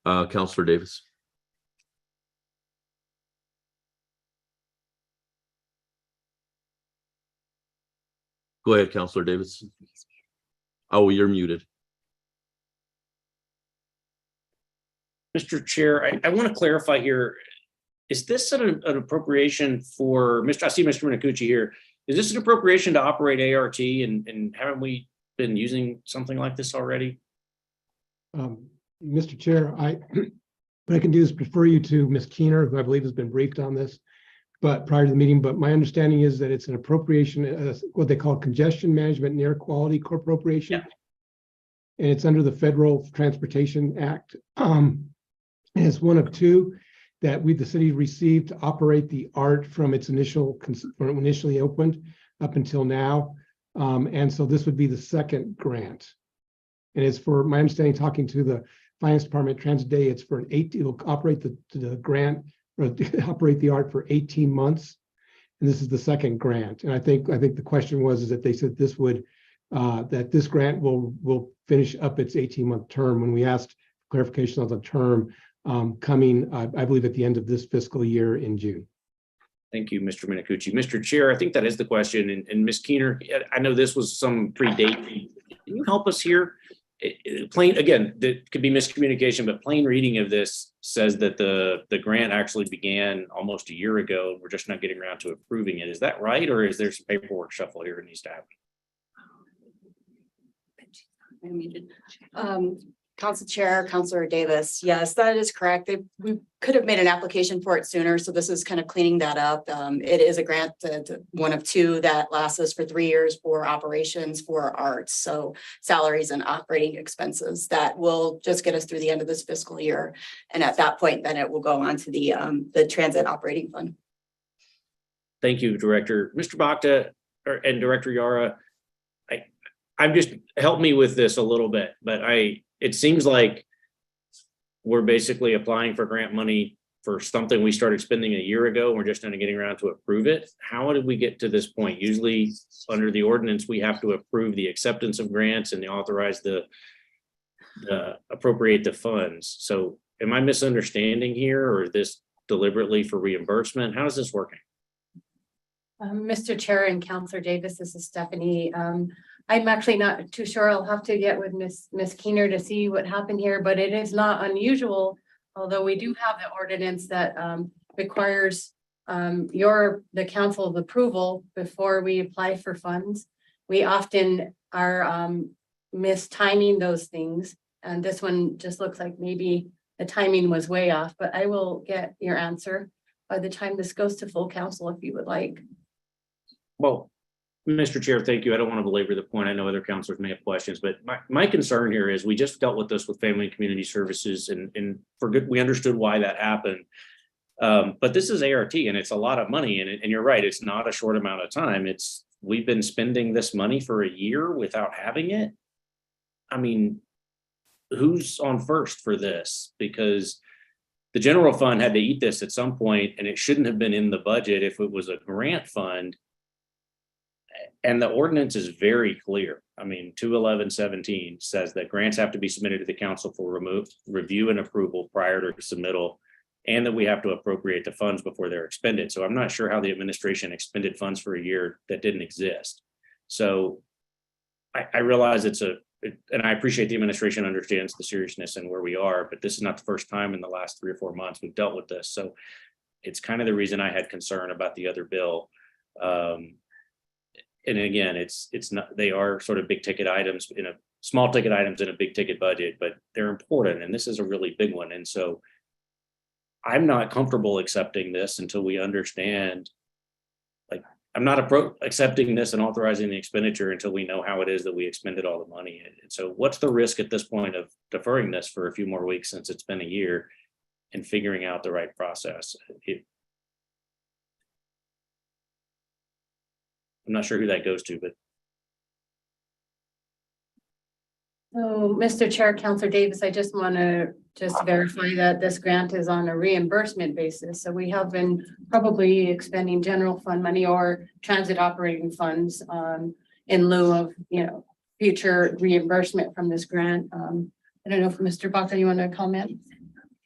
Counselor Davis. Go ahead, Counselor Davis. Oh, you're muted. Mr. Chair, I want to clarify here. Is this an appropriation for I see Mr. Minicucci here. Is this an appropriation to operate ART, and haven't we been using something like this already? Mr. Chair, what I can do is refer you to Ms. Keener, who I believe has been briefed on this, but prior to the meeting, but my understanding is that it's an appropriation, what they call Congestion Management and Air Quality Corporation. Yeah. And it's under the Federal Transportation Act. And it's one of two that the city received to operate the ART from its initially opened up until now. And so this would be the second grant. And it's for my understanding, talking to the Finance Department Transit Day, it's for it'll operate the grant or operate the ART for 18 months. And this is the second grant. And I think the question was that they said this would that this grant will finish up its 18-month term. When we asked clarification on the term coming, I believe at the end of this fiscal year in June. Thank you, Mr. Minicucci. Mr. Chair, I think that is the question. And Ms. Keener, I know this was some predate. Can you help us here? plain, again, that could be miscommunication, but plain reading of this says that the grant actually began almost a year ago. We're just not getting around to approving it. Is that right? Or is there some paperwork shuffle here that needs to happen? Council Chair, Councilor Davis, yes, that is correct. We could have made an application for it sooner, so this is kind of cleaning that up. It is a grant, one of two that lasts us for 3 years for operations for arts, so salaries and operating expenses that will just get us through the end of this fiscal year. And at that point, then it will go on to the transit operating fund. Thank you, Director. Mr. Bakta and Director Yara, I'm just, help me with this a little bit, but it seems like we're basically applying for grant money for something we started spending a year ago. We're just not getting around to approve it. How did we get to this point? Usually under the ordinance, we have to approve the acceptance of grants and authorize the appropriate the funds. So am I misunderstanding here, or is this deliberately for reimbursement? How is this working? Mr. Chair and Councilor Davis, this is Stephanie. I'm actually not too sure. I'll have to get with Miss Keener to see what happened here, but it is not unusual. Although we do have the ordinance that requires the council's approval before we apply for funds. We often are mistiming those things, and this one just looks like maybe the timing was way off. But I will get your answer by the time this goes to full council if you would like. Well, Mr. Chair, thank you. I don't want to belabor the point. I know other councilors may have questions, but my concern here is we just dealt with this with Family and Community Services, and for good, we understood why that happened. But this is ART, and it's a lot of money, and you're right, it's not a short amount of time. We've been spending this money for a year without having it. I mean, who's on first for this? Because the general fund had to eat this at some point, and it shouldn't have been in the budget if it was a grant fund. And the ordinance is very clear. I mean, 21117 says that grants have to be submitted to the council for review and approval prior to submittal, and that we have to appropriate the funds before they're expended. So I'm not sure how the administration expended funds for a year that didn't exist. So I realize and I appreciate the administration understands the seriousness and where we are, but this is not the first time in the last 3 or 4 months we've dealt with this. So it's kind of the reason I had concern about the other bill. And again, it's not, they are sort of big ticket items small ticket items in a big ticket budget, but they're important. And this is a really big one. And so I'm not comfortable accepting this until we understand, I'm not accepting this and authorizing the expenditure until we know how it is that we expended all the money. And so what's the risk at this point of deferring this for a few more weeks, since it's been a year, and figuring out the right process? I'm not sure who that goes to, but. So, Mr. Chair, Councilor Davis, I just want to verify that this grant is on a reimbursement basis. So we have been probably expending general fund money or transit operating funds in lieu of, future reimbursement from this grant. I don't know if Mr. Bakta, you want to comment?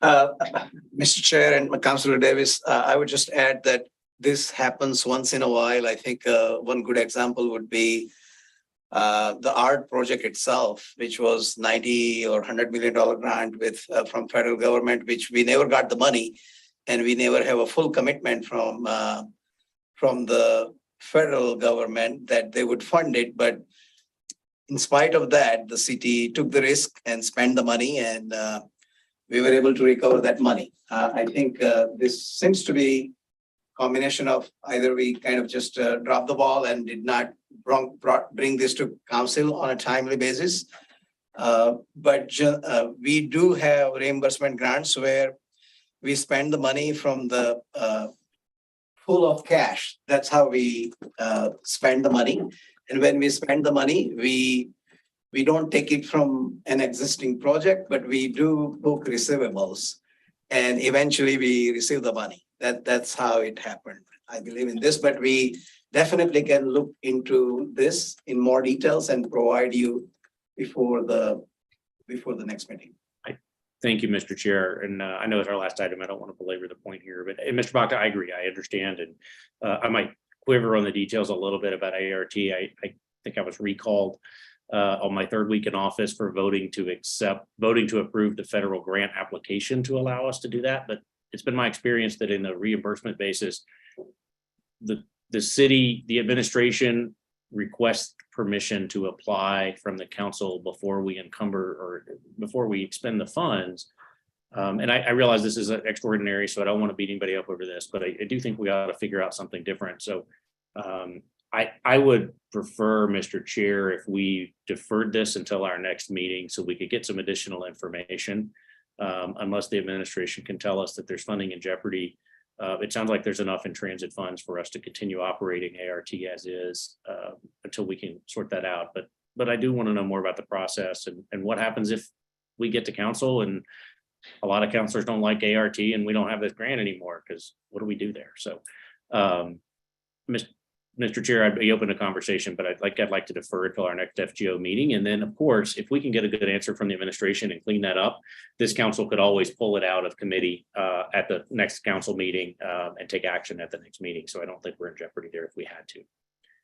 Mr. Chair and Councilor Davis, I would just add that this happens once in a while. I think one good example would be the art project itself, which was $90 or $100 million grant from federal government, which we never got the money, and we never have a full commitment from the federal government that they would fund it. But in spite of that, the city took the risk and spent the money, and we were able to recover that money. I think this seems to be combination of either we kind of just dropped the ball and did not bring this to council on a timely basis. But we do have reimbursement grants where we spend the money from the pool of cash. That's how we spend the money. And when we spend the money, we don't take it from an existing project, but we do book receivables. And eventually we receive the money. That's how it happened. I believe in this, but we definitely can look into this in more details and provide you before the next meeting. Thank you, Mr. Chair. And I know it's our last item. I don't want to belabor the point here, but Mr. Bakta, I agree. I understand. And I might quiver on the details a little bit about ART. I think I was recalled on my third week in office for voting to approve the federal grant application to allow us to do that. But it's been my experience that in the reimbursement basis, the city, the administration requests permission to apply from the council before we encumber or before we expend the funds. And I realize this is extraordinary, so I don't want to beat anybody up over this, but I do think we ought to figure out something different. So I would prefer, Mr. Chair, if we deferred this until our next meeting so we could get some additional information. Unless the administration can tell us that there's funding in jeopardy. It sounds like there's enough in transit funds for us to continue operating ART as is until we can sort that out. But I do want to know more about the process and what happens if we get to council and a lot of counselors don't like ART and we don't have this grant anymore, because what do we do there? So Mr. Chair, I'd be open to conversation, but I'd like to defer until our next FGO meeting. And then, of course, if we can get a good answer from the administration and clean that up, this council could always pull it out of committee at the next council meeting and take action at the next meeting. So I don't think we're in jeopardy there if we had to.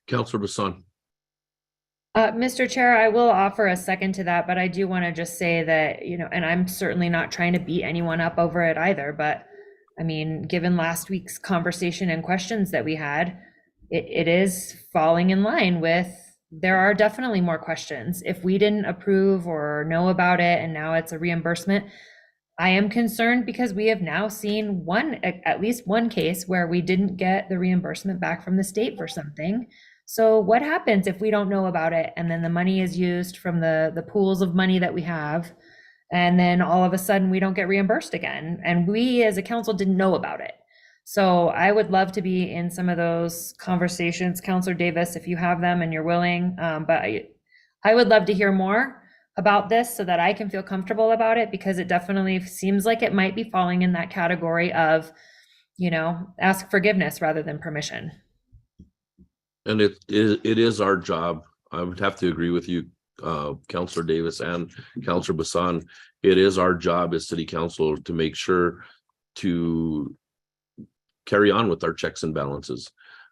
Councilor Bassan. Mr. Chair, I will offer a second to that, but I do want to just say that, and I'm certainly not trying to beat anyone up over it either, but I mean, given last week's conversation and questions that we had, it is falling in line with, there are definitely more questions. If we didn't approve or know about it and now it's a reimbursement, I am concerned because we have now seen at least one case where we didn't get the reimbursement back from the state for something. So what happens if we don't know about it and then the money is used from the pools of money that we have, and then all of a sudden we don't get reimbursed again, and we as a council didn't know about it? So I would love to be in some of those conversations, Councilor Davis, if you have them and you're willing. But I would love to hear more about this so that I can feel comfortable about it, because it definitely seems like it might be falling in that category of, ask forgiveness rather than permission. And it is our job. I would have to agree with you, Councilor Davis and Councilor Bassan. It is our job as city council to make sure to carry on with our checks and balances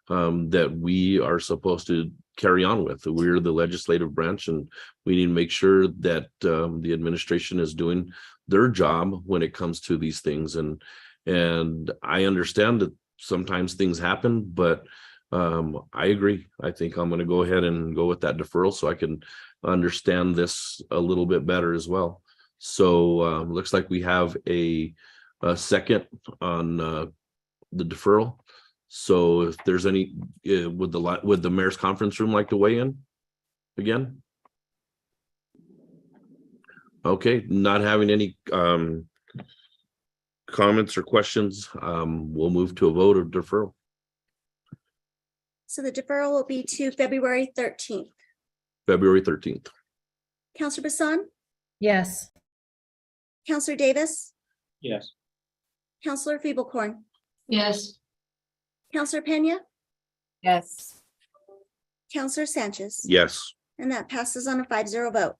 that we are supposed to carry on with. We're the legislative branch, and we need to make sure that the administration is doing their job when it comes to these things. And I understand that sometimes things happen, but I agree. I think I'm going to go ahead and go with that deferral so I can understand this a little bit better as well. So looks like we have a second on the deferral. So if there's any, would the mayor's conference room like to weigh in again? Okay, not having any comments or questions, we'll move to a vote of deferral. So the deferral will be to February 13th. February 13th. Counselor Bassan? Yes. Counselor Davis? Yes. Counselor Feeblecorn? Yes. Counselor Pena? Yes. Counselor Sanchez? Yes. And that passes on a 5-0 vote.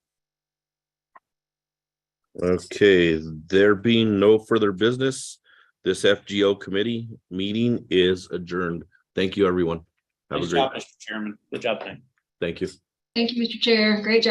Okay, there being no further business, this FGO committee meeting is adjourned. Thank you, everyone. Have Nice a great job, Mr. Chairman. Good job, thank you. Thank you. Thank you, Mr. Chair. Great job.